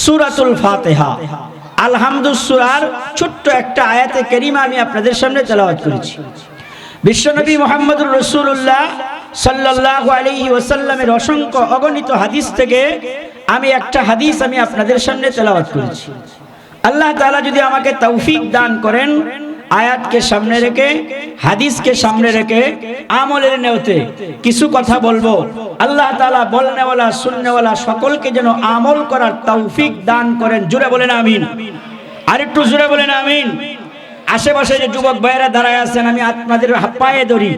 সূরাতুল ফাতিহা আলহামদু সূরার ছোট্ট একটা আয়াতে কারিমা আমি আপনাদের সামনে তেলাওয়াত করেছি। বিশ্বনবী মুহাম্মদুর রাসূলুল্লাহ সাল্লাল্লাহু আলাইহি ওয়াসাল্লামের অসংখ্য অগণিত হাদিস থেকে আমি একটা হাদিস আমি আপনাদের সামনে তেলাওয়াত করেছি। আল্লাহ তাআলা যদি আমাকে তৌফিক দান করেন, আয়াতকে সামনে রেখে হাদিসকে সামনে রেখে আমলের নিয়তে কিছু কথা বলবো। আল্লাহ তাআলা বলনেওয়ালা শুননেওয়ালা সকলকে যেন আমল করার তৌফিক দান করেন। জোরে বলেন আমিন। আরেকটু জোরে বলেন আমিন। আশেপাশে যে যুবক ভাইয়েরা দাঁড়ায় আছেন, আমি আপনাদের পায়ে ধরি,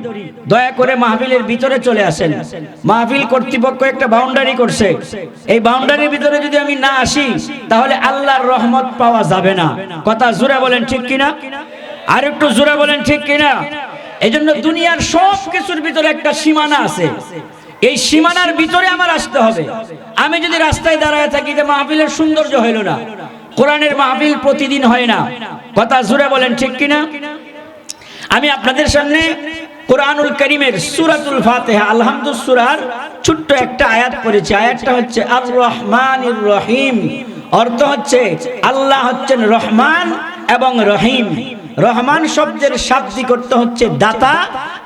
দয়া করে মাহফিলের ভিতরে চলে আসেন। মাহফিল কর্তৃপক্ষ একটা বাউন্ডারি করছে, এই বাউন্ডারির ভিতরে যদি আমি না আসি তাহলে আল্লাহর রহমত পাওয়া যাবে না। কথা জোরে বলেন ঠিক কিনা? আর একটু জোরে বলেন ঠিক কিনা? এজন্য দুনিয়ার সব কিছুর ভিতরে একটা সীমানা আছে, এই সীমানার ভিতরে আমার আসতে হবে। আমি যদি রাস্তায় দাঁড়ায় থাকি যে মাহফিলের সৌন্দর্য হইল না, কোরআনের মাহফিল প্রতিদিন হয় না। কথা জোরে বলেন ঠিক কিনা? আমি আপনাদের সামনে কোরআনুল কারীমের সূরাতুল ফাতিহা আলহামদু সূরার ছোট্ট একটা আয়াত পড়েছি। আয়াতটা হচ্ছে আর রহমানির রহিম। অর্থ হচ্ছে আল্লাহ হচ্ছেন রহমান এবং রহিম। রহমান শব্দের শাব্দিক অর্থ হচ্ছে দাতা,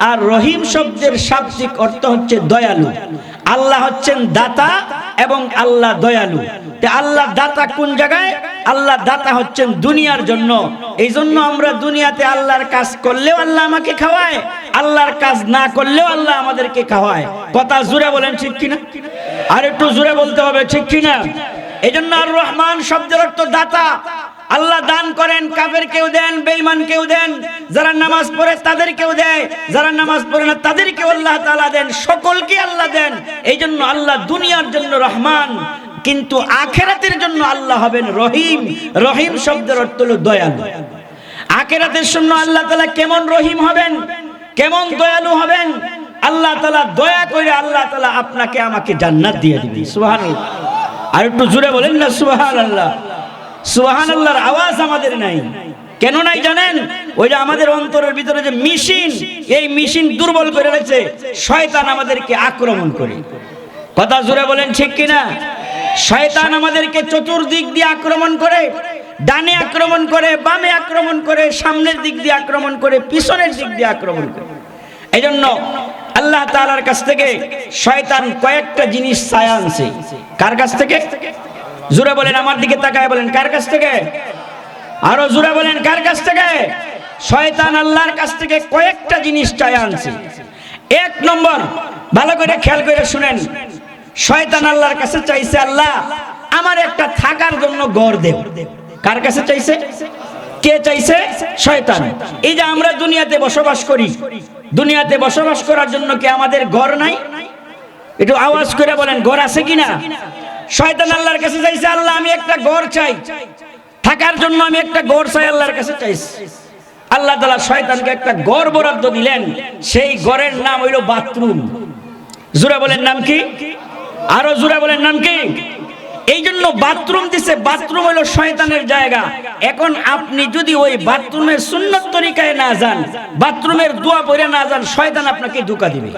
আর রহিম শব্দের শাব্দিক অর্থ হচ্ছে দয়ালু। আল্লাহ হচ্ছেন দাতা এবং আল্লাহ দয়ালু। আল্লাহ দাতা কোন জায়গায়? আল্লাহ দাতা হচ্ছেন দুনিয়ার জন্য। এই জন্য আমরা দুনিয়াতে আল্লাহর কাজ করলেও আল্লাহ আমাকে খাওয়ায়, আল্লাহর কাজ না করলেও আল্লাহ আমাদেরকে খাওয়ায়। কথা জোরে বলেন ঠিক কিনা? আর একটু জোরে বলতে হবে ঠিক কিনা? এই জন্য আর রহমান শব্দের অর্থ দাতা। আল্লাহ দান করেন, কাফের কেউ দেন, বেঈমান কেউ দেন, যারা নামাজ পড়ে তাদের কেউ দেয়, যারা নামাজ পড়ে না তাদেরকে আল্লাহ তাআলা দেন, সকলকে আল্লাহ দেন। এই জন্য আল্লাহ দুনিয়ার জন্য রহমান, কিন্তু আখিরাতের জন্য আল্লাহ হবেন রহিম। রহিম শব্দের অর্থ হলো দয়ালু। আখিরাতের জন্য আল্লাহ তাআলা কেমন রহিম হবেন, কেমন দয়ালু হবেন? আল্লাহ তাআলা দয়া করে আল্লাহ তাআলা আপনাকে আমাকে জান্নাত দিয়ে দিবেন। সুবহানাল্লাহ। আর একটু জোরে বলেন না সুবহানাল্লাহ। সুবহানাল্লাহর আওয়াজ আমাদের নাই। কেন নাই জানেন? ওই যে আমাদের অন্তরের ভিতরে যে মেশিন, এই মেশিন দুর্বল করে রেখেছে, শয়তান আমাদেরকে আক্রমণ করে। কথা জোরে বলেন ঠিক কিনা? শয়তান আমাদেরকে চতুর্দিক দিয়ে আক্রমণ করে, ডানে আক্রমণ করে, বামে আক্রমণ করে, সামনের দিক দিয়ে আক্রমণ করে, পিছনের দিক দিয়ে আক্রমণ করে। এই জন্য আল্লাহ তাআলার কাছ থেকে শয়তান কয়েকটা জিনিস চায় আনছে। কার কাছ থেকে? জোরে বলেন, আমার দিকে তাকায় বলেন, কার কাছ থেকে? আরো জোরে বলেন, কার কাছ থেকে? শয়তান আল্লাহর কাছ থেকে কয়েকটা জিনিস চায় আনছে। এক নম্বর, ভালো করে খেয়াল করে শুনেন, শয়তান আল্লাহর কাছে চাইছে, আল্লাহ আমার একটা থাকার জন্য ঘর দেও। কার কাছে চাইছে? কে চাইছে? শয়তান। এই যে আমরা দুনিয়াতে বসবাস করি, দুনিয়াতে বসবাস করার জন্য কি আমাদের ঘর নাই? একটু আওয়াজ করে বলেন, ঘর আছে কিনা? শয়তান আল্লাহর কাছে চাইছে, আল্লাহ আমি একটা ঘর চাই, থাকার জন্য আমি একটা ঘর চাই, আল্লাহর কাছে চাইছি। আল্লাহ তাআলা শয়তানকে একটা ঘর বরাদ্দ দিলেন, সেই ঘরের নাম হইল বাথরুম। জোরে বলেন নাম কি? আরো জোরে বলেন নাম কি? এই জন্য বাথরুম দিছে। বাথরুম হলো শয়তানের জায়গা। এখন আপনি যদি ওই বাথরুমের সুন্নত তরিকায় না যান, বাথরুমের দোয়া পড়ে না যান, শয়তান আপনাকে ধোঁকা দিবে।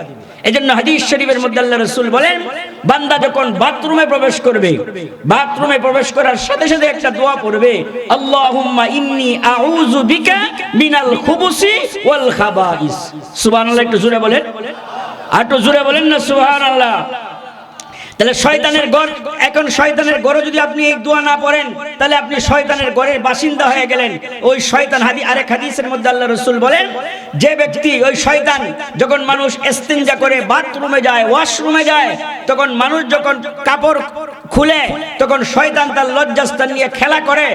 এই জন্য হাদিস শরীফের মধ্যে আল্লাহ রাসূল বলেন, বান্দা যখন বাথরুমে প্রবেশ করবে, বাথরুমে প্রবেশ করার সাথে সাথে একটা দোয়া পড়বে, আল্লাহুম্মা ইন্নী আউযু বিকা মিনাল খুবুসি ওয়াল খাবাইস। সুবহানাল্লাহ। একটু জোরে বলেন, আর একটু জোরে বলেন না সুবহানাল্লাহ। তাহলে শয়তানের ঘর, এখন শয়তানের ঘরে যদি আপনি এই দোয়া না পড়েন, তাহলে আপনি শয়তানের ঘরের বাসিন্দা হয়ে গেলেন। ওই শয়তান আরেক হাদিসের মধ্যে আল্লাহ রাসূল বলেন, যে ব্যক্তি, ওই শয়তান যখন মানুষ ইস্তিনজা করে বাথরুমে যায়, ওয়াশরুমে যায়, তখন মানুষ যখন কাপড় খুলে, তখন শয়তান তার লজ্জাস্থান নিয়ে খেলা করে।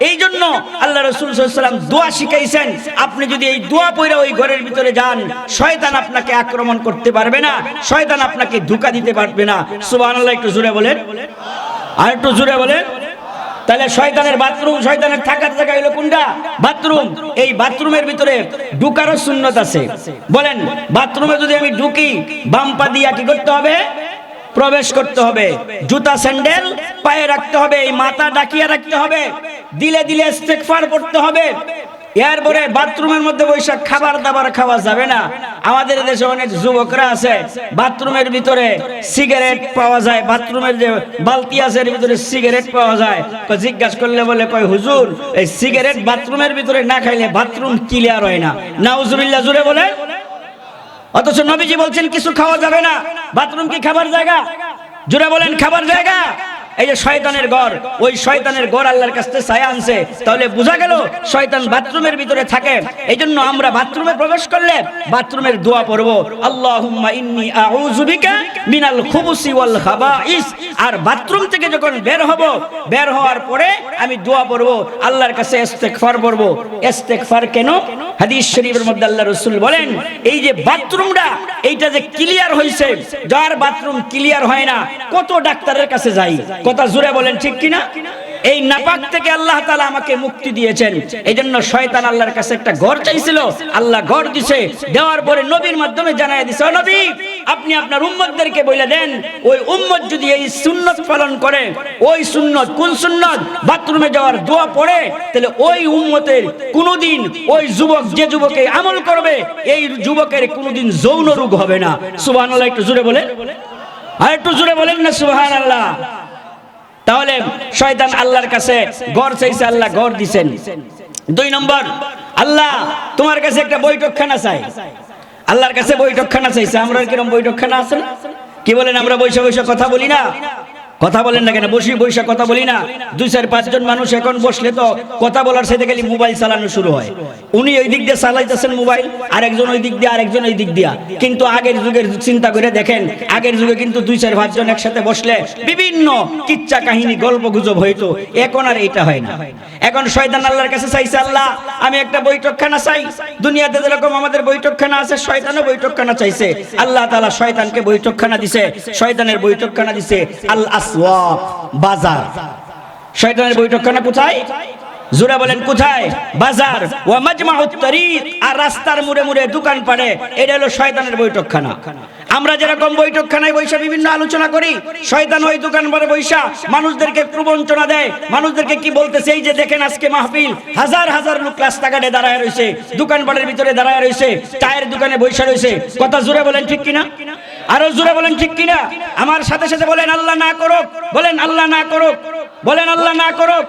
এই জন্য আল্লাহ রাসূল সাল্লাল্লাহু আলাইহি ওয়াসাল্লাম দোয়া শিখাইছেন, আপনি যদি এই দোয়া পড়ে ওই ঘরের ভিতরে যান, শয়তান আপনাকে আক্রমণ করতে পারবে না, শয়তান আপনাকে ধোঁকা দিতে পারবে না। সুবহানাল্লাহ। একটু জোরে বলেন, আর একটু জোরে বলেন। তাহলে শয়তানের বাথরুম, শয়তানের থাকার জায়গা হলো কোনটা? বাথরুম। এই বাথরুমের ভিতরে ঢুকারও সুন্নত আছে। বলেন, বাথরুমে যদি আমি ঢুকি, বাম পা দিয়া কি করতে হবে? প্রবেশ করতে হবে। জুতা স্যান্ডেল পায়ে রাখতে হবে, এই মাথা ডাকিয়ে রাখতে হবে, দিলে দিলে ইস্তেগফার পড়তে হবে। এরপরে বাথরুমের মধ্যে বসে খাবার দাবার খাওয়া যাবে না। আমাদের দেশে অনেক যুবকরা আছে বাথরুমের ভিতরে সিগারেট পাওয়া যায়, বাথরুমের যে বালতি আছে এর ভিতরে সিগারেট পাওয়া যায়। জিজ্ঞাসা করলে বলে কয় হুজুর এই সিগারেট বাথরুমের ভিতরে না খাইলে বাথরুম ক্লিয়ার হয় না। নাউজুবিল্লাহ, জোরে বলে। অথচ নবীজি বলছেন কিছু খাওয়া যাবে না। বাথরুম কি খাবার জায়গা? জোরে বলেন, খাবার জায়গা? এই যে শয়তানের ঘর, ওই শয়তানের ঘর আল্লাহর কাছে ছায়া আনছে, তাহলে বোঝা গেল শয়তান বাথরুমের ভিতরে থাকে। এইজন্য আমরা বাথরুমে প্রবেশ করলে বাথরুমের দোয়া পড়ব, আল্লাহুম্মা ইন্নী আউযু বিকা মিনাল খুবুসি ওয়াল খাবাইস। আর বাথরুম থেকে যখন বের হব, বের হওয়ার পরে আমি দোয়া পড়ব, আল্লাহর কাছে ইস্তেগফার পড়ব। ইস্তেগফার কেন? হাদিস শরীফের মধ্যে আল্লাহ রাসূল বলেন এই যে বাথরুমটা এইটা যে ক্লিয়ার হইছে, যার বাথরুম ক্লিয়ার হয় না কত ডাক্তারের কাছে যাই, কথা জোরে বলেন ঠিক কিনা? এই নাপাক থেকে আল্লাহ তাআলা আমাকে মুক্তি দিয়েছেন। এইজন্য শয়তান আল্লাহর কাছে একটা ঘর চাইছিল, আল্লাহ ঘর দিছে, দেওয়ার পরে নবীর মাধ্যমে জানায় দিছে, ও নবী আপনি আপনার উম্মতদেরকে বলে দেন ওই উম্মত যদি এই সুন্নাত পালন করে, ওই সুন্নাত কোন সুন্নাত? বাথরুমে যাওয়ার দোয়া পড়ে, তাহলে ওই উম্মতের কোনোদিন ওই যুবক যে যুবকে আমল করবে এই যুবকের কোনোদিন যৌন রোগ হবে না। সুবহানাল্লাহ, একটু জোরে বলেন, আর একটু জোরে বলেন না সুবহানাল্লাহ। তাহলে শয়তান আল্লাহর কাছে ঘর চাইছে, আল্লাহ ঘর দিবেন। 2 নম্বর, আল্লাহ তোমার কাছে একটা বৈঠকখানা চাই। আল্লাহর কাছে বৈঠকখানা চাইছে। আমরা কিরকম বৈঠকখানা আছে না? কি বলেন, আমরা বৈশা বৈশা কথা বলি না? কথা বলেন না কেন? বসি বৈশা কথা বলি না? 2-4-5 জন মানুষ এখন বসলে তো কথা বলার সাথে খালি মোবাইল চালানো শুরু হয়। উনি ওই দিক দিয়ে চালাইতেছেন মোবাইল, আরেকজন ওই দিক দিয়ে, আরেকজন ওই দিক দিয়া। কিন্তু আগের যুগের চিন্তা করে দেখেন, আগের যুগে কিন্তু 2-4-5 জন একসাথে বসলে বিভিন্ন কিচ্ছা কাহিনী গল্প গুজব হইতো। এখন আর এটা হয় না। এখন শয়তান আল্লাহর কাছে চাইছে, আল্লাহ আমি একটা বৈঠকখানা চাই। দুনিয়াতে যেরকম আমাদের বৈঠকখানা আছে, শয়তানও বৈঠকখানা চাইছে। আল্লাহ তাআলা শয়তানকে বৈঠকখানা দিছে। শয়তানের বৈঠকখানা দিছে আল আসওয়াক, বাজার। শয়তানের বৈঠকখানা কোথায়? জোরে বলেন কোথায়? বাজার। ওয়া মাজমাউত তারিক, আর রাস্তার মুড়ে মুড়ে দোকান পাড়ে, এটা হলো শয়তানের বৈঠকখানা। আমরা যেরকম বৈঠকখানায় বৈশা বিভিন্ন আলোচনা করি, শয়তান ওই দোকান পাড়ে বৈশা মানুষদেরকে প্রবঞ্চনা দেয়। মানুষদেরকে কি বলতেছে, এই যে দেখেন আজকে মাহফিল, হাজার হাজার লোক রাস্তাঘাটে দাঁড়ায় রয়েছে, দোকান পাড়ের ভিতরে দাঁড়ায় রয়েছে, চায়ের দোকানে বৈশা রয়েছে। কথা জোরে বলেন ঠিক কিনা? আরো জোরে বলেন ঠিক কিনা? আমার সাথে সাথে বলেন আল্লাহ না করুক, বলেন আল্লাহ না করুক, বলেন আল্লাহ না করুক,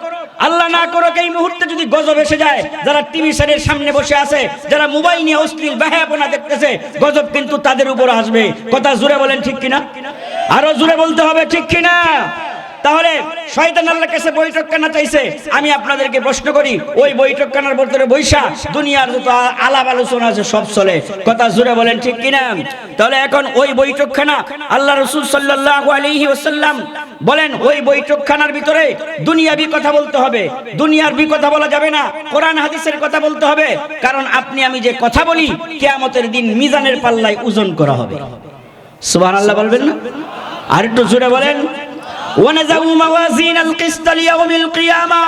আল্লাহ না করুক। এই মুহূর্তে যদি গজব এসে যায়, যারা টিভি সেটের সামনে বসে আছে, যারা মোবাইল নিয়ে অশ্লীল বেহায়াপনা দেখতেছে, গজব কিন্তু তাদের উপর আসবে। কথা জোরে বলেন ঠিক কিনা? আরো জোরে বলতে হবে ঠিক কিনা? তাহলে শয়তান আল্লাহর কাছে বৈঠকখানা চাইছে। আমি আপনাদেরকে প্রশ্ন করি, ওই বৈঠকখানার ভিতরে বৈশা দুনিয়ার যত আলাপ আলোচনা আছে সব চলে। কথা জোরে বলেন ঠিক কিনা? তাহলে এখন ওই বৈঠকখানা আল্লাহ রাসূল সাল্লাল্লাহু আলাইহি ওয়াসাল্লাম বলেন ওই বৈঠকখানার ভিতরে দুনিয়াবি কথা বলতে হবে, দুনিয়ার বি কথা বলা যাবে না, কোরআন হাদিসের কথা বলতে হবে। কারণ আপনি আমি যে কথা বলি কিয়ামতের দিন মিজানের পাল্লায় ওজন করা হবে। সুবহানাল্লাহ বলবেন না? আর একটু জোরে বলেন, ওয়ানাযাউ মাওয়াজিনাল কিসত লিয়াউমিল কিয়ামা।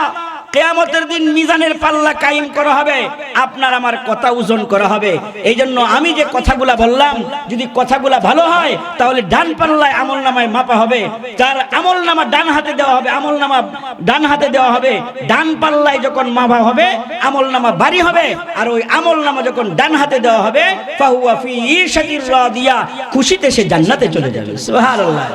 কিয়ামতের দিন মিজানের পাল্লা কায়েম করা হবে, আপনার আমার কথা ওজন করা হবে। এইজন্য আমি যে কথাগুলা বললাম, যদি কথাগুলা ভালো হয় তাহলে ডান পাল্লায় আমলনামায় মাপা হবে। যার আমলনামা ডান হাতে দেওয়া হবে, আমলনামা ডান হাতে দেওয়া হবে। ডান পাল্লায় যখন মাপা হবে আমলনামা ভারী হবে, আর ওই আমলনামা যখন ডান হাতে দেওয়া হবে ফাহুয়া ফি ঈশাতির রাদিয়া, খুশিতে সে জান্নাতে চলে যাবে। সুবহানাল্লাহ,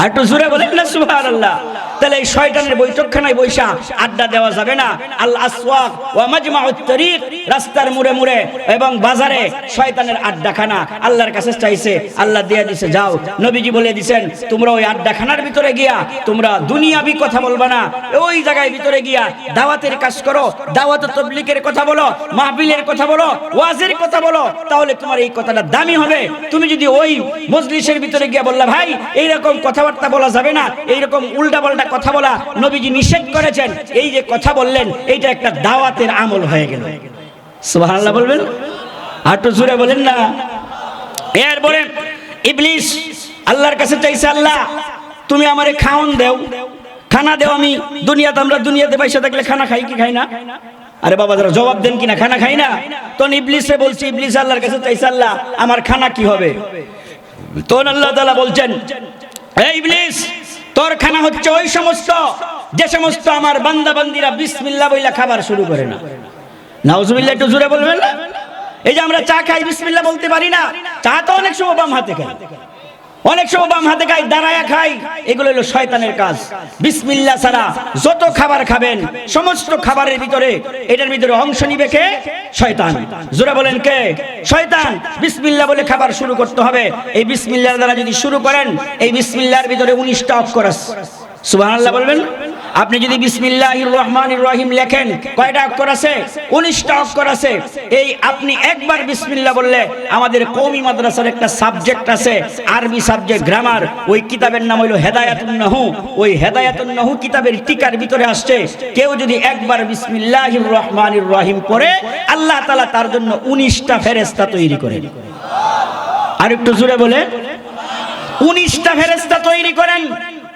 আর একটু জোরে বলেন না সুবহানাল্লাহ। তাহলে এই শয়তানের বৈঠকখানায় বৈশা আড্ডা দেওয়া যাবে না। আল আসওয়াক ওয়া মাজমাউত তারিক, রাস্তার মুড়ে মুড়ে এবং বাজারে শয়তানের আড্ডাখানা আল্লাহর কাছে চাইছে, আল্লাহ দিয়ে দিছে। যাও, নবীজি বলে দিবেন তোমরা ওই আড্ডাখানার ভিতরে গিয়া তোমরা দুনিয়াবি কথা বলবা না, ওই জায়গায় ভিতরে গিয়া দাওয়াতের কাজ করো, দাওয়াত তাবলীগের কথা বলো, মাহফিলের কথা বলো, ওয়াজের কথা বলো, তাহলে তোমার এই কথাটা দামি হবে। তুমি যদি ওই মজলিসের ভিতরে গিয়া বললা ভাই এইরকম কথাবার্তা বলা যাবে না, এইরকম উল্টা পাল্টা কথা বলা নবীজি নিষেধ করেছেন, এই যে কথা বললেন এইটা একটা দাওয়াতের আমল হয়ে গেল। সুবহানাল্লাহ বলবেন, আর তো জোরে বলেন না। এরপরে ইবলিস আল্লাহর কাছে চাইছে, আল্লাহ তুমি আমারে খাওন দেও, খানা দেও। আমি দুনিয়াতে, আমরা দুনিয়াতে পয়সা থাকলে খানা খাই কি খাই না? আরে বাবা যারা জবাব দেন কিনা, খানা খাই না? তখন ইবলিসে বলছে, ইবলিস আল্লাহর কাছে চাইছে, আল্লাহ আমার খানা কি হবে? তখন আল্লাহ তাআলা বলছেন, হে ইবলিস তোর খানা হচ্ছে ওই সমস্ত যে সমস্ত আমার বান্দা বান্দিরা বিসমিল্লাহ বইলা খাবার শুরু করে না। নাউজুবিল্লাহ, একটু জোরে বলবেন না? এই যে আমরা চা খাই বিসমিল্লাহ বলতে পারি না, চা তো অনেক সময় বাম হাতে খাই, অনেক সময় বাম হাতে খাই, দাঁড়ায়া খাই, এগুলো হলো শয়তানের কাজ। বিসমিল্লাহ ছাড়া যত খাবার খাবেন সমস্ত খাবারের ভিতরে এটার ভিতরে অংশ নিবে কে? শয়তান। জোরে বলেন কে? শয়তান। বিসমিল্লাহ বলে খাবার শুরু করতে হবে। এই বিসমিল্লাহর দ্বারা যদি শুরু করেন, এই বিসমিল্লাহর ভিতরে 19টা অক্ষর আছে। সুবহানাল্লাহ বলবেন। আপনি যদি বিসমিল্লাহির রহমানির রহিম লেখেন, কয়টা অক্ষর আছে? 19টা অক্ষর আছে। এই আপনি একবার বিসমিল্লাহ বললে, আমাদের কওমি মাদ্রাসার একটা সাবজেক্ট আছে আরবি সাবজেক্ট গ্রামার, ওই কিতাবের নাম হলো হেদায়াতুন নহু। ওই হেদায়াতুন নহু কিতাবের টিকার ভিতরে আসছে, কেউ যদি একবার বিসমিল্লাহির রহমানির রহিম পড়ে, আল্লাহ তাআলা তার জন্য 19টা ফেরেশতা তৈরি করেন। আর একটু জোরে বলে, 19টা ফেরেশতা তৈরি করেন।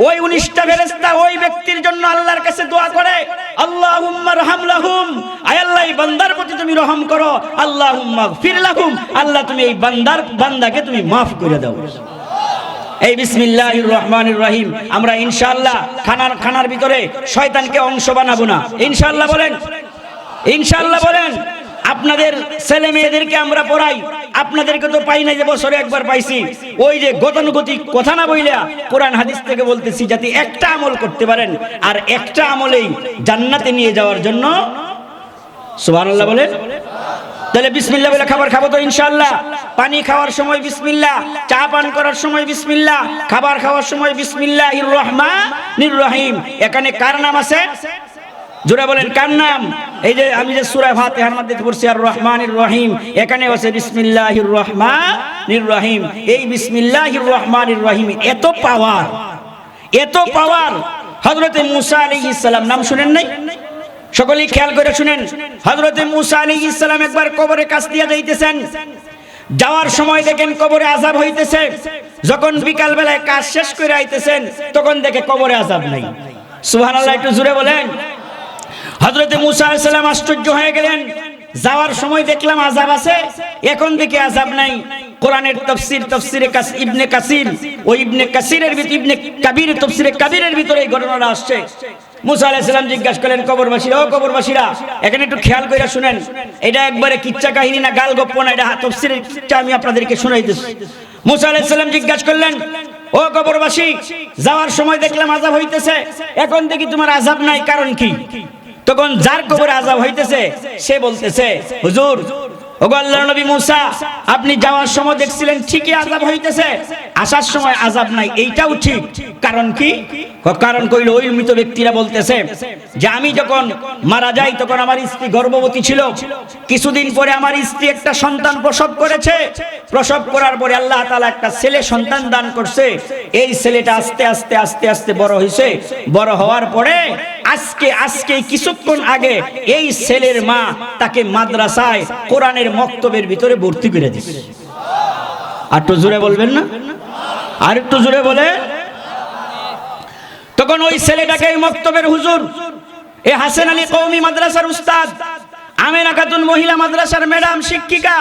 ওই 19টা ফেরেশতা ওই ব্যক্তির জন্য আল্লাহর কাছে দোয়া করে, আল্লাহুম্মা রহম লাহুম, আয় আল্লাহ এই বান্দার প্রতি তুমি রহম করো, আল্লাহুম্মা গফির লাহুম, আল্লাহ তুমি এই বান্দাকে তুমি মাফ করে দাও। এই বিসমিল্লাহির রহমানির রহিম আমরা ইনশাআল্লাহ খানার ভিতরে শয়তানকে অংশ বানাবো না, ইনশাআল্লাহ বলেন, ইনশাআল্লাহ বলেন। আপনাদের ছেলে মেয়েদেরকে আমরা পড়াই, আপনাদেরকে তো পাই না যে বছরে একবার পাইছি। ওই যে গতানুগতিক কথা না বইলা কোরআন হাদিস থেকে বলতেছি, যাতে একটা আমল করতে পারেন আর একটা আমলেই জান্নাতে নিয়ে যাওয়ার জন্য। সুবহানাল্লাহ বলেন। তাহলে বিসমিল্লাহ বলে খাবার খাবো তো ইনশাআল্লাহ। পানি খাওয়ার সময় বিসমিল্লাহ, চা পান করার সময় বিসমিল্লাহ, খাবার খাওয়ার সময় বিসমিল্লাহির রহমানির রহিম। এখানে কার নাম আছে? জোরে বলেন, কার নাম? এই যে আমি যে সূরা ফাতিহার মধ্যে পড়ছি আর রহমানির রহিম, এখানে আছে বিসমিল্লাহির রহমানির রহিম। এই বিসমিল্লাহির রহমানির রহিম এত পাওয়ার, এত পাওয়ার। হযরতে মূসা আলাইহিস সালাম নাম শুনেন নাই? সকলেই খেয়াল করে শুনেন। হযরতে মূসা আলাইহিস সালাম একবার কবরে কাছ দিয়ে যাইতেছেন, যাওয়ার সময় দেখেন কবরে আযাব হইতেছে। যখন বিকাল বেলায় কাজ শেষ করে আইতেছেন, তখন দেখে কবরে আযাব নাই। সুবহানাল্লাহ, একটু জোরে বলেন। হযরতে মূসা আলাইহিস সালাম আশ্চর্য হয়ে গেলেন, যাওয়ার সময় দেখলাম আযাব আছে, এখন দেখে আযাব নাই। কোরআনের তাফসীরে ইবনে কাসির, ওই ইবনে কাসিরের ভিতরে ইবনে কাবির তাফসীরে কাবিরের ভিতরে এই ঘটনাটা আসছে। মূসা আলাইহিস সালাম জিজ্ঞাসা করলেন কবরবাসীরা, ও কবরবাসীরা, এখানে একটু খেয়াল করে শুনেন, এটা একবারে কিচ্ছা কাহিনী না, গাল গপ্প না, এটা তাফসীরের কিচ্ছা আমি আপনাদেরকে শোনাইতেছি। মূসা আলাইহিস সালাম জিজ্ঞাসা করলেন, ও কবরবাসী, যাওয়ার সময় দেখলাম আযাব হইতেছে, এখন দেখি তোমার আযাব নাই, কারণ কি? তখন যার কবরে আযাব হইতেছে সে বলতেছে, হুজুর, ওগো আল্লাহর নবী মূসা, আপনি যাওয়ার সময় দেখছিলেন ঠিকই আযাব হইতেছে, আসার সময় আযাব নাই, এইটাও ঠিক, কারণ কি? কারণ কইল, ওই মৃত ব্যক্তিরা বলতেছে যে আমি যখন মারা যাই তখন আমার স্ত্রী গর্ভবতী ছিল, কিছুদিন পরে আমার স্ত্রী একটা সন্তান প্রসব করেছে, প্রসব করার পরে আল্লাহ তাআলা একটা ছেলে সন্তান দান করছে। এই ছেলেটা আস্তে আস্তে আস্তে আস্তে বড় হয়েছে, বড় হওয়ার পরে আজকে কিছুক্ষণ আগে এই ছেলের মা তাকে মাদ্রাসায় কোরআনের মক্তবের ভিতরে ভর্তি করে দিয়েছে। আর একটু জোরে বলবেন না? আর একটু জোরে বলে। তখন ওই ছেলেটাকে এই মক্তবের হুজুর, এই হাসান আলী কওমি মাদ্রাসার উস্তাদ, আমেনা খাতুন মহিলা মাদ্রাসার ম্যাডাম শিক্ষিকা,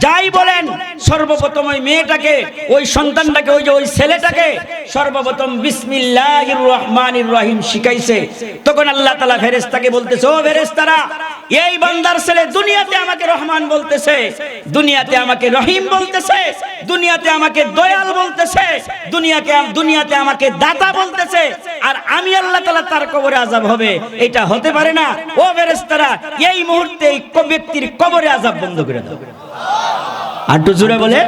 যাই বলেন, সর্বপ্রথম ওই মেয়েটাকে, ওই সন্তানটাকে, ওই ছেলেটাকে সর্বপ্রথম বিসমিল্লাহির রহমানির রহিম শিখাইছে। তখন আল্লাহ তাআলা ফেরেশতাকে বলতেছে, ও ফেরেশতারা, এই বান্দার ছেলে দুনিয়াতে আমাকে রহমান বলতেছে, দুনিয়াতে আমাকে রহিম বলতেছে, দুনিয়াতে আমাকে দয়াল বলতেছে, দুনিয়াতে আমাকে দাতা বলতেছে, আর আমি আল্লাহ তাআলা তার কবরে আযাব হবে, এটা হতে পারে না। ও ফেরেশতারা, এই মুহূর্তে এই ব্যক্তির কবরে আযাব বন্ধ করে দাও। আর তো জোরে বলে।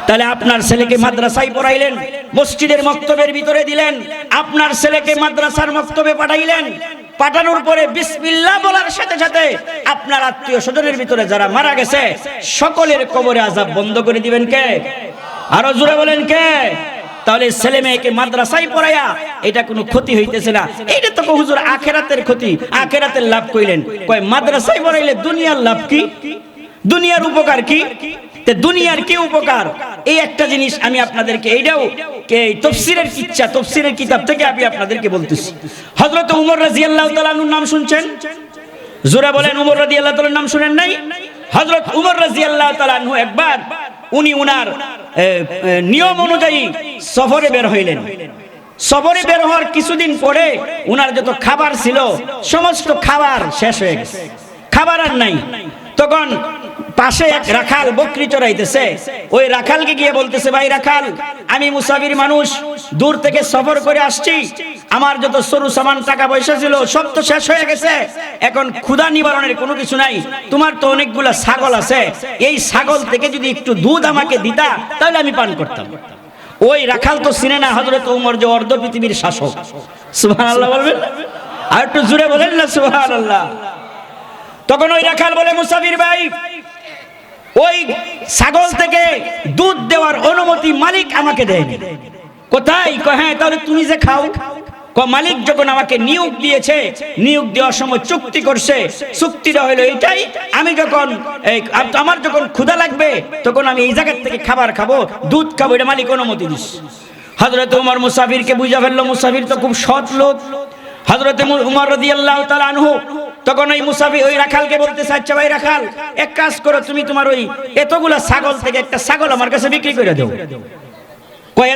তাহলে আপনার ছেলেকে মাদ্রাসায় পড়াইলেন, মসজিদের মক্তবের ভিতরে দিলেন, আপনার ছেলেকে মাদ্রাসার মক্তবে পাঠাইলেন, পাঠানোর পরে বিসমিল্লাহ বলার সাথে সাথে আপনার আত্মীয় স্বজনের ভিতরে যারা মারা গেছে সকলের কবরে আযাব বন্ধ করে দিবেন কে? আরো জোরে বলেন কে? তাহলে ছেলে মেয়েকে মাদ্রাসায় পড়ায়া এটা কোনো ক্ষতি হইতেছে না। এইটা তো হুজুর আখিরাতের ক্ষতি, আখিরাতের লাভ কইলেন, কয় মাদ্রাসায় পড়াইলে দুনিয়ার লাভ কি, দুনিয়ার উপকার কি? দুনিয়ার কি উপকার? এই একটা জিনিস আমি আপনাদেরকে, এইটাও তাফসীরের কিতাব থেকে আমি আপনাদেরকে বলতেছি। হযরত ওমর রাদিয়াল্লাহু তাআলা আনহুর নাম শুনছেন? জোরে বলেন, ওমর রাদিয়াল্লাহু তাআলার নাম শুনেন নাই? হযরত ওমর রাদিয়াল্লাহু তাআলা আনহু একবার উনি উনার নিয়ম অনুযায়ী সফরে বের হইলেন। সফরে বের হওয়ার কিছুদিন পরে উনার যত খাবার ছিল সমস্ত খাবার শেষ হয়ে গেছে, খাবার আর নাই। তখন পাশে এক রাখাল বকরি চড়াইতেছে, ওই রাখালকে গিয়ে বলতেছে, ভাই রাখাল, আমি মুসাফির মানুষ, দূর থেকে সফর করে আসছি, আমার যত সরু সামান টাকা পয়সা ছিল সব তো শেষ হয়ে গেছে, এখন ক্ষুধা নিবারণের কোনো কিছু নাই, তোমার তো অনেকগুলা ছাগল আছে, এই ছাগল থেকে যদি একটু দুধ আমাকে দিতা তাহলে আমি পান করতাম। ওই রাখাল তো চিনে না হযরত ওমর যে অর্ধ পৃথিবীর শাসক। সুবহানাল্লাহ বলবেন, আর একটু জোরে বলেন না সুবহানাল্লাহ। তখন ওই রাখাল বলে, মুসাফির ভাই, ওই ছাগল থেকে দুধ দেওয়ার অনুমতি মালিক আমাকে দেয়নি। কোথায়? হ্যাঁ, তাহলে তুমি যে খাও। মালিক যখন আমাকে নিয়োগ দিয়েছে, নিয়োগ দেওয়ার সময় চুক্তি করছে, চুক্তিটা হলো এটাই, আমি যখন আমার যখন ক্ষুধা লাগবে তখন আমি এই জায়গা থেকে খাবার খাবো, দুধ খাবো, এটা মালিক অনুমতি দিচ্ছে। হযরত ওমর মুসাফিরকে বুঝা ফেললো, মুসাফির তো খুব সৎ লোক। হযরত ওমর রাদিয়াল্লাহু তাআলা আনহু তখন ওই মুসাফির ওই রাখালকে বলতেছে, আচ্ছা ভাই রাখাল, এক কাজ করো, তুমি তোমার ওই এতগুলা ছাগল থেকে একটা ছাগল আমার কাছে বিক্রি করে দাও।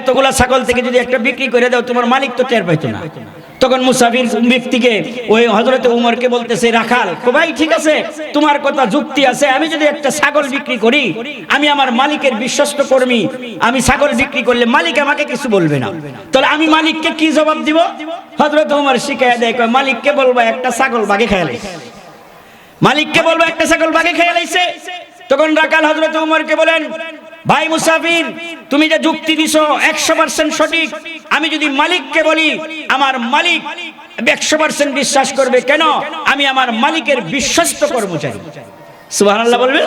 এতগুলা ছাগল থেকে যদি একটা বিক্রি করে দাও, তোমার মালিক তো টের পাইতো না। তখন মুসাফির ব্যক্তিকে ওই হযরত ওমরকে বলতেছে, রাখাল, ভাই ঠিক আছে, তোমার কথা যুক্তি আছে, আমি যদি একটা ছাগল বিক্রি করি, আমি আমার মালিকের বিশ্বস্ত কর্মী, আমি ছাগল বিক্রি করলে মালিক আমাকে কিছু বলবে না, তাহলে আমি মালিককে কি জবাব দিব? হযরত ওমর শিখায়া দেয়, মালিককে বলবা একটা ছাগল বাগে খেয়ে লাইছে, মালিককে বলবা একটা ছাগল বাগে খেয়ে লাইছে। তখন রাখাল হযরত ওমরকে বলেন, ভাই মুসাফির, তুমি যে যুক্তি দিছো 100% সঠিক, আমি যদি মালিককে বলি, আমার মালিক 100% বিশ্বাস করবে। কেন? আমি আমার মালিকের বিশ্বস্ত কর্মচারী। সুবহানাল্লাহ বলবেন।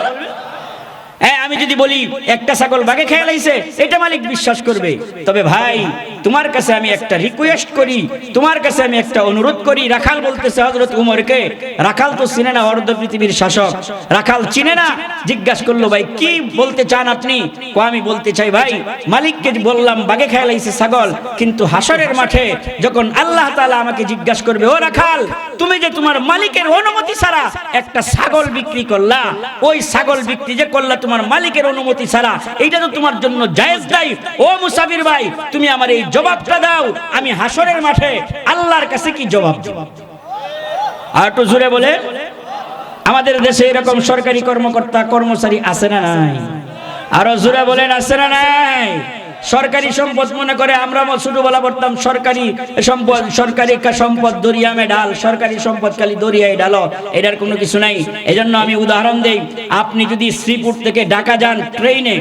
হ্যাঁ, আমি যদি বলি একটা ছাগল বাগে খেয়ে লাইছে, এটা মালিক বিশ্বাস করবে। তবে ভাই, তোমার কাছে আমি একটা রিকোয়েস্ট করি, তোমার কাছে আমি একটা অনুরোধ করি। রাখাল বলতেছে হযরত ওমরকে, রাখাল তো চিনে না অর্ধ পৃথিবীর শাসক, রাখাল চিনে না। জিজ্ঞাসা করলো, ভাই কি বলতে চান আপনি? আমি বলতে চাই ভাই, মালিককে বললাম বাগে খেয়ে লাইছে ছাগল, কিন্তু হাসরের মাঠে যখন আল্লাহ তাআলা আমাকে জিজ্ঞাসা করবে, ও রাখাল, তুমি যে তোমার মালিকের অনুমতি ছাড়া একটা ছাগল বিক্রি করলা, ওই ছাগল বিক্রি যে করলা তোমার মালিকের অনুমতি ছাড়া, এইটা তো তোমার জন্য জায়েজ নাই। ও মুসাফির ভাই, তুমি আমার এই জবাবটা দাও, আমি হাসরের মাঠে আল্লাহর কাছে কি জবাব দেব? আর একটু জোরে বলে। আমাদের দেশে এরকম সরকারি কর্মকর্তা কর্মচারী আছে না নাই? আরো জোরে বলেন, আছে না নাই? সরকারি সম্পদ মনে করে, আমরা ছোটবেলা পড়তাম সরকারি সম্পদ, সরকারি সম্পদ দরিয়ামে ডাল, সরকারি সম্পদ খালি দরিয়ায় ডালো, এটার কোনো কিছু নাই। এজন্য আমি উদাহরণ দেই, আপনি যদি শ্রীপুর থেকে ঢাকা যান ট্রেনে,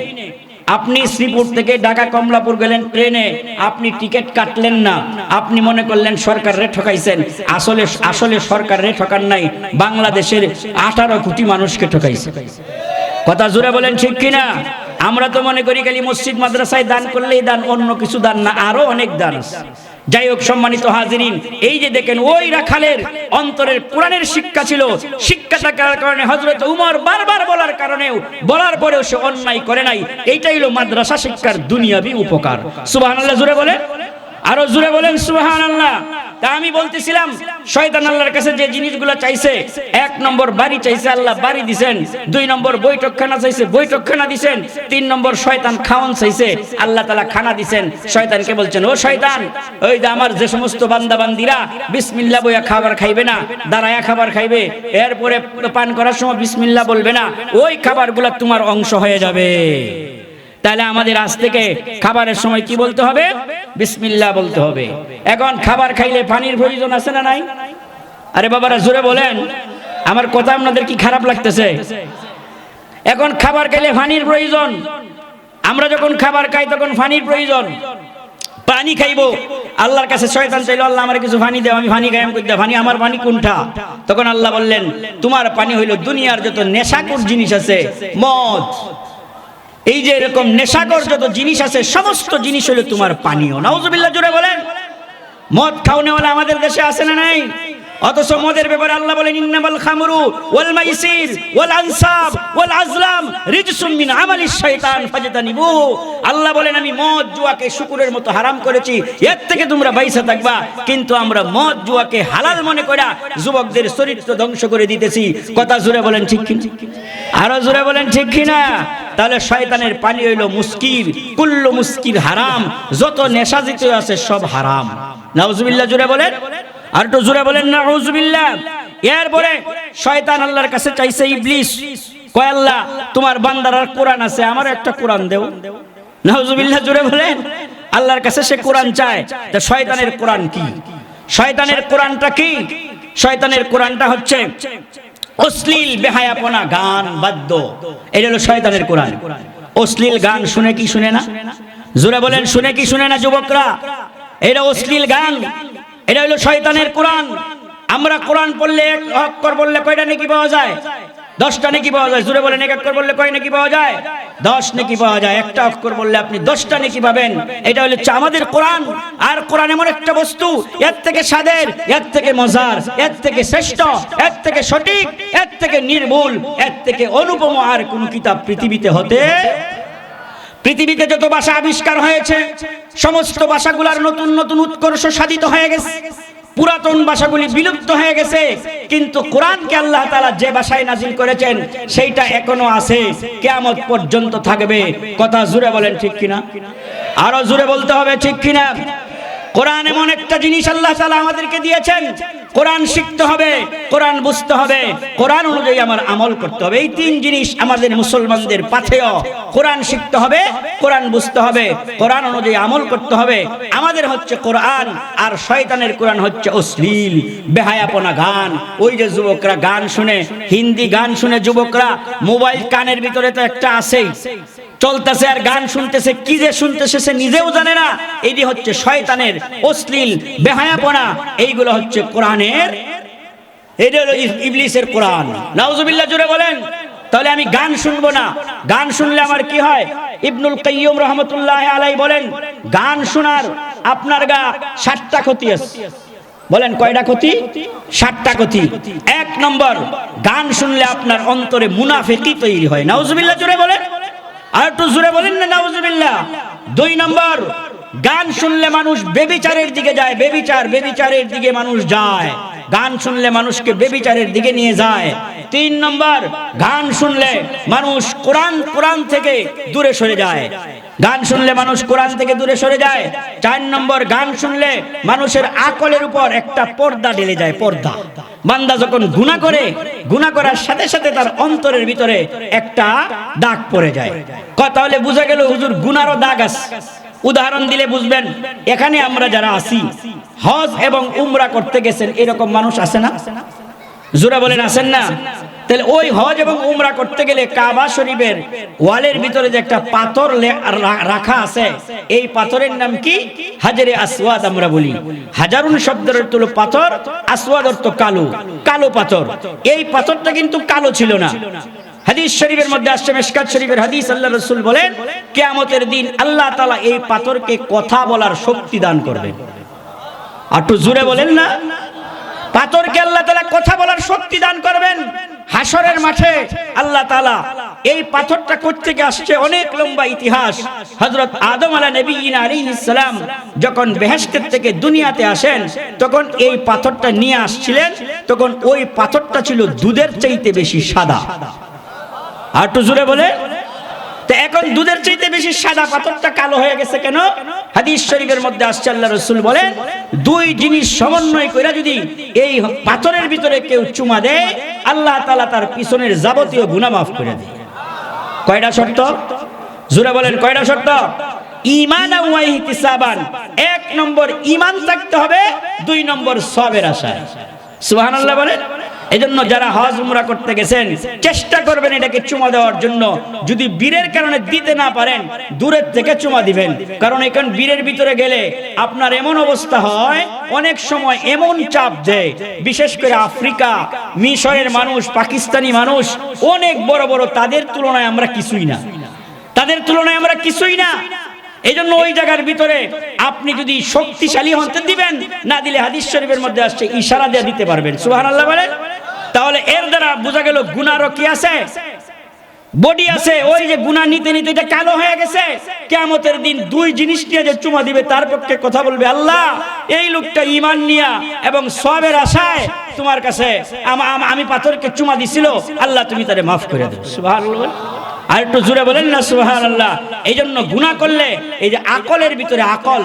আপনি শ্রীপুর থেকে ঢাকা কমলাপুর গেলেন ট্রেনে, আপনি টিকিট কাটলেন না, আপনি মনে করলেন সরকার রে ঠকাইছেন, আসলে সরকার রে ঠকান নাই, বাংলাদেশের 18 কোটি মানুষকে ঠকাইছে। কথা জোরে বলেন, ঠিক কিনা? আমরা তো মনে করি খালি মসজিদ মাদ্রাসায় দান করলেই দান, অন্য কিছু দান না, আরো অনেক দান আছে। যাই হোক, সম্মানিত হাজিরিন, এই যে দেখেন ওই রাখালের অন্তরের কোরআনের শিক্ষা ছিল, শিক্ষা থাকার কারণে হযরত ওমর বারবার বলার কারণেও, বলার পরেও সে অন্যায় করে নাই। এইটাই হলো মাদ্রাসা শিক্ষার দুনিয়াবি উপকার। সুবহানাল্লাহ জোরে বলেন, আরো জোরে বলেন সুবহানাল্লাহ। তা আমি বলতেছিলাম, শয়তান আল্লাহর কাছে যে জিনিসগুলো চাইছে, 1 নম্বর বাড়ি চাইছে, আল্লাহ বাড়ি দিবেন। 2 নম্বর বৈঠকখানা চাইছে, বৈঠকখানা দিবেন। 3 নম্বর শয়তান খাওয়ান চাইছে, আল্লাহ তাআলা খানা দিবেন। শয়তানকে বলছেন, ও শয়তান, ওই যে আমার যে সমস্ত বান্দা বান্দিরা বিসমিল্লাহ বইয়া খাবার খাইবে না, দাঁড়ায়া খাবার খাইবে, এরপরে পান করার সময় বিসমিল্লাহ বলবে না, ওই খাবারগুলো তোমার অংশ হয়ে যাবে। তাহলে আমাদের আজ থেকে খাবারের সময় কি বলতে হবে? বিসমিল্লাহ বলতে হবে। এখন খাবার খাইলে পানির প্রয়োজন আছে না নাই? আরে বাবারা জোরে বলেন, আমার কথা আপনাদের কি খারাপ লাগতেছে? এখন খাবার খাইলে পানির প্রয়োজন, আমরা যখন খাবার খাই তখন পানির প্রয়োজন, পানি খাইবো, আল্লাহর কাছে শয়তান চাইলো, আল্লাহ আমার কিছু পানি দাও, আমি পানি খাইম কই দাও, পানি আমার পানি কোনটা? তখন আল্লাহ বললেন, তোমার পানি হইল দুনিয়ার যত নেশাকর জিনিস আছে, মদ, এই যে এরকম নেশাকর যত জিনিস আছে, সমস্ত জিনিস হলো তোমার পানীয়। নাউজুবিল্লাহ জোরে বলেন। মদ খাওয়ানেওয়ালা আমাদের দেশে আছে না নাই? অথচ মদের ব্যাপারে আল্লাহ বলেন, ইন্নামাল খামরু ওয়াল মাইসির ওয়াল আনসাব ওয়াল আজলাম রিজসুম মিন আমালিশ শাইতান ফাজতানিবু। আল্লাহ বলেন, আমি মদ জুয়াকে শুকুরের মতো হারাম করেছি, এর থেকে তোমরা বাইসা থাকবা। কিন্তু আমরা মদ জুয়াকে হালাল মনে করে যুবকদের চরিত্র ধ্বংস করে দিতেছি। কথা জোরে বলেন, ঠিক কি? আরো জোরে বলেন, ঠিক কিনা? তাহলে শয়তানের পানি হইল মুস্কির, কুল্লু মুস্কির হারাম, যত নেশা জাতীয় আছে সব হারাম। নাউজুবিল্লাহ জোরে বলেন, আর একটু জোরে বলেন নাউজুবিল্লাহ। এরপরে শয়তান আল্লাহর কাছে চাইছে, ইবলিস কয় আল্লাহ তোমার বান্দার আর কোরআন আছে, আমারও একটা কোরআন দেও। নাউজুবিল্লাহ, জোরে বলেন। আল্লাহর কাছে সে কোরআন চায়। তা শয়তানের কোরআন কি? শয়তানের কোরআনটা কি? শয়তানের কোরআনটা হচ্ছে অশ্লীল বেহায়াপনা, গান বাদ্য। এটা হলো শয়তানের কোরআন। অশ্লীল গান শুনে কি শুনে না? জোরে বলেন, শুনে কি শুনে না যুবকরা? এটা অশ্লীল গান, এটা হলো শয়তানের কোরআন। আমরা কোরআন পড়লে এক অক্ষর বললে কয়টা নেকি পাওয়া যায়? 10টা নেকি পাওয়া যায়। জোরে বলেন, এক অক্ষর বললে কয় নেকি পাওয়া যায়? 10 নেকি পাওয়া যায়। একটা অক্ষর বললে আপনি 10টা নেকি পাবেন। এটা হলো আমাদের কোরআন। আর কোরআন এমন একটা বস্তু, এর থেকে স্বাদের, এর থেকে মজার, এর থেকে শ্রেষ্ঠ, এর থেকে সঠিক, এর থেকে নির্ভুল, এর থেকে অনুপম আর কোন কিতাব পৃথিবীতে হতে। পৃথিবীতে যত ভাষা আবিষ্কার হয়েছে সমস্ত ভাষাগুলোর নতুন নতুন উৎকর্ষ সাধিত হয়ে গেছে, পুরাতন ভাষাগুলি বিলুপ্ত হয়ে গেছে, কিন্তু কোরআনকে আল্লাহ তাআলা যে ভাষায় নাজিল করেছেন সেইটা এখনো আছে, কিয়ামত পর্যন্ত থাকবে। কথা জোরে বলেন ঠিক কিনা? আরো জোরে বলতে হবে ঠিক কিনা? কোরআন এমন একটা জিনিস আল্লাহ তাআলা আমাদেরকে দিয়েছেন, কোরআন শিখতে হবে, কোরআন বুঝতে হবে, কোরআন অনুযায়ী আমার আমল করতে হবে। এই 3 জিনিস আমাদের মুসলমানদের পাথেয়। কোরআন শিখতে হবে, কোরআন বুঝতে হবে, কোরআন অনুযায়ী আমল করতে হবে। আমাদের হচ্ছে কোরআন, আর শয়তানের কোরআন হচ্ছে অশ্লীল বেহায়াপনা গান। ওই যে যুবকরা গান শুনে, হিন্দি গান শুনে যুবকরা মোবাইল কানের ভিতরে তো একটা আছেই, চলতেছে আর গান শুনতেছে, কি যে শুনতেছে সে নিজেও জানে না। এটি হচ্ছে শয়তানের অশ্লীল বেহায়াপনা। এইগুলো হচ্ছে কোরআনের, এটা হলো ইবলিসের কোরআন। নাউজুবিল্লাহ, জোরে বলেন। তাহলে আমি গান শুনবো না। গান শুনলে আমার কি হয়? ইবনুল কাইয়্যিম রাহমাতুল্লাহি আলাইহি বলেন, গান শোনার আপনার 7টা ক্ষতি আছে। বলেন কয়টা ক্ষতি? 7টা ক্ষতি। 1 নম্বর, গান শুনলে আপনার অন্তরে মুনাফিকি তৈরি হয়। নাউজুবিল্লাহ, জোরে বলেন। আর একটু জোরে বলেন না নাউজুবিল্লাহ। 2 নম্বর, গান শুনলে মানুষ বেবিচারের দিকে যায়। বেবিচারের দিকে মানুষ যায়। গান শুনলে মানুষকে বেবিচারের দিকে নিয়ে যায়। 3 নম্বর, গান শুনলে মানুষ কোরআন থেকে দূরে সরে যায়। গান শুনলে মানুষ কোরআন থেকে দূরে সরে যায়। 4 নম্বর, গান শুনলে মানুষের আকলের উপর একটা পর্দা ঢেলে যায়। পর্দা। বান্দা যখন গুনাহ করে, গুনাহ করার সাথে সাথে তার অন্তরের ভিতরে একটা দাগ পড়ে যায়। তাহলে বোঝা গেল হুজুর গুনারও দাগ আছে। উদাহরণ দিলে বুঝবেন। এখানে আমরা যারা আছি, হজ এবং উমরা করতে গেছেন, এরকম মানুষ আছে না? জোরে বলেন, আছেন না? তাহলে ওই হজ এবং উমরা করতে গেলে কাবা শরীফের ওয়ালের ভিতরে যে একটা পাথর রাখা আছে, এই পাথরের নাম কি? হাজরে আসওয়াদ আমরা বলি। হাজারুন শব্দের অর্থ হলো পাথর, আসওয়াদ অর্থ কালো, কালো পাথর। এই পাথরটা কিন্তু কালো ছিল না। হাদিস শরীফের মধ্যে আসছে, মিশকাত শরীফের হাদিস, আল্লাহর রাসূল বলেন কিয়ামতের দিন আল্লাহ তাআলা এই পাথরকে কথা বলার শক্তি দান করবেন। একটু জোরে বলেন না। পাথরকে আল্লাহ তাআলা কথা বলার শক্তি দান করবেন। হাসরের মাঠে আল্লাহ তাআলা এই পাথরটা কোত্থেকে আসছে, অনেক লম্বা ইতিহাস। হযরত আদম আলাইহিস সালাম যখন বেহেশতের থেকে দুনিয়াতে আসেন, তখন এই পাথরটা নিয়ে আসছিলেন। তখন ওই পাথরটা ছিল দুধের চাইতে বেশি সাদা। আর একটু জোরে বলে। তো এখন দুধের চাইতে বেশি সাদা পাথরটা কালো হয়ে গেছে কেন? হাদিস শরীফের মধ্যে আসছে, আল্লাহর রাসূল বলেন 2 জিনিস সমন্বয় করে যদি এই পাথরের ভিতরে কেউ চুমা দেয়, আল্লাহ তাআলা তার পিছনের যাবতীয় গুনাহ মাফ করে দেয়। কয়টা শর্ত? জোরে বলেন, কয়টা শর্ত? ঈমানান ওয়া ইহতিসাবান। 1 নম্বর ঈমান থাকতে হবে, 2 নম্বর সওয়াবের আশায়। সুবহানাল্লাহ বলেন। এজন্য যারা হজ উমরা করতে গেছেন চেষ্টা করবেন এটাকে চুমা দেওয়ার জন্য। যদি বীরের কারণে দিতে না পারেন, দূরের থেকে চুমা দিবেন। কারণ এখন বীরের ভিতরে গেলে আপনার এমন অবস্থা হয়, অনেক সময় এমন চাপ দেয়, বিশেষ করে আফ্রিকা, মিশরের মানুষ, পাকিস্তানি মানুষ অনেক বড় বড়, তাদের তুলনায় আমরা কিছুই না। তাদের তুলনায় আমরা কিছুই না। এই জন্য ওই জায়গার ভিতরে আপনি যদি শক্তিশালী হতে দিবেন, না দিলে হাদিস শরীফের মধ্যে আসছে ইশারা দিয়ে দিতে পারবেন। সুবহানাল্লাহ বলেন। তাহলে এর দ্বারা বোঝা গেল গুনাহর কি আছে? বডি আছে। ওই যে গুনাহ নিতে নিতে এটা কালো হয়ে গেছে। কিয়ামতের দিন 2 জিনিস নিয়ে যে চুমা দিবে, তার পক্ষে কথা বলবে, আল্লাহ এই লোকটা ঈমান নিয়া এবং সওয়াবের আশায় তোমার কাছে আমি পাথরকে চুমা দিছিল, আল্লাহ তুমি তারে মাফ করে দাও। সুবহানাল্লাহ। আর একটু জোরে বলেন না সুবহানাল্লাহ। এই জন্য গুনাহ করলে এই যে আকলের ভিতরে আকল,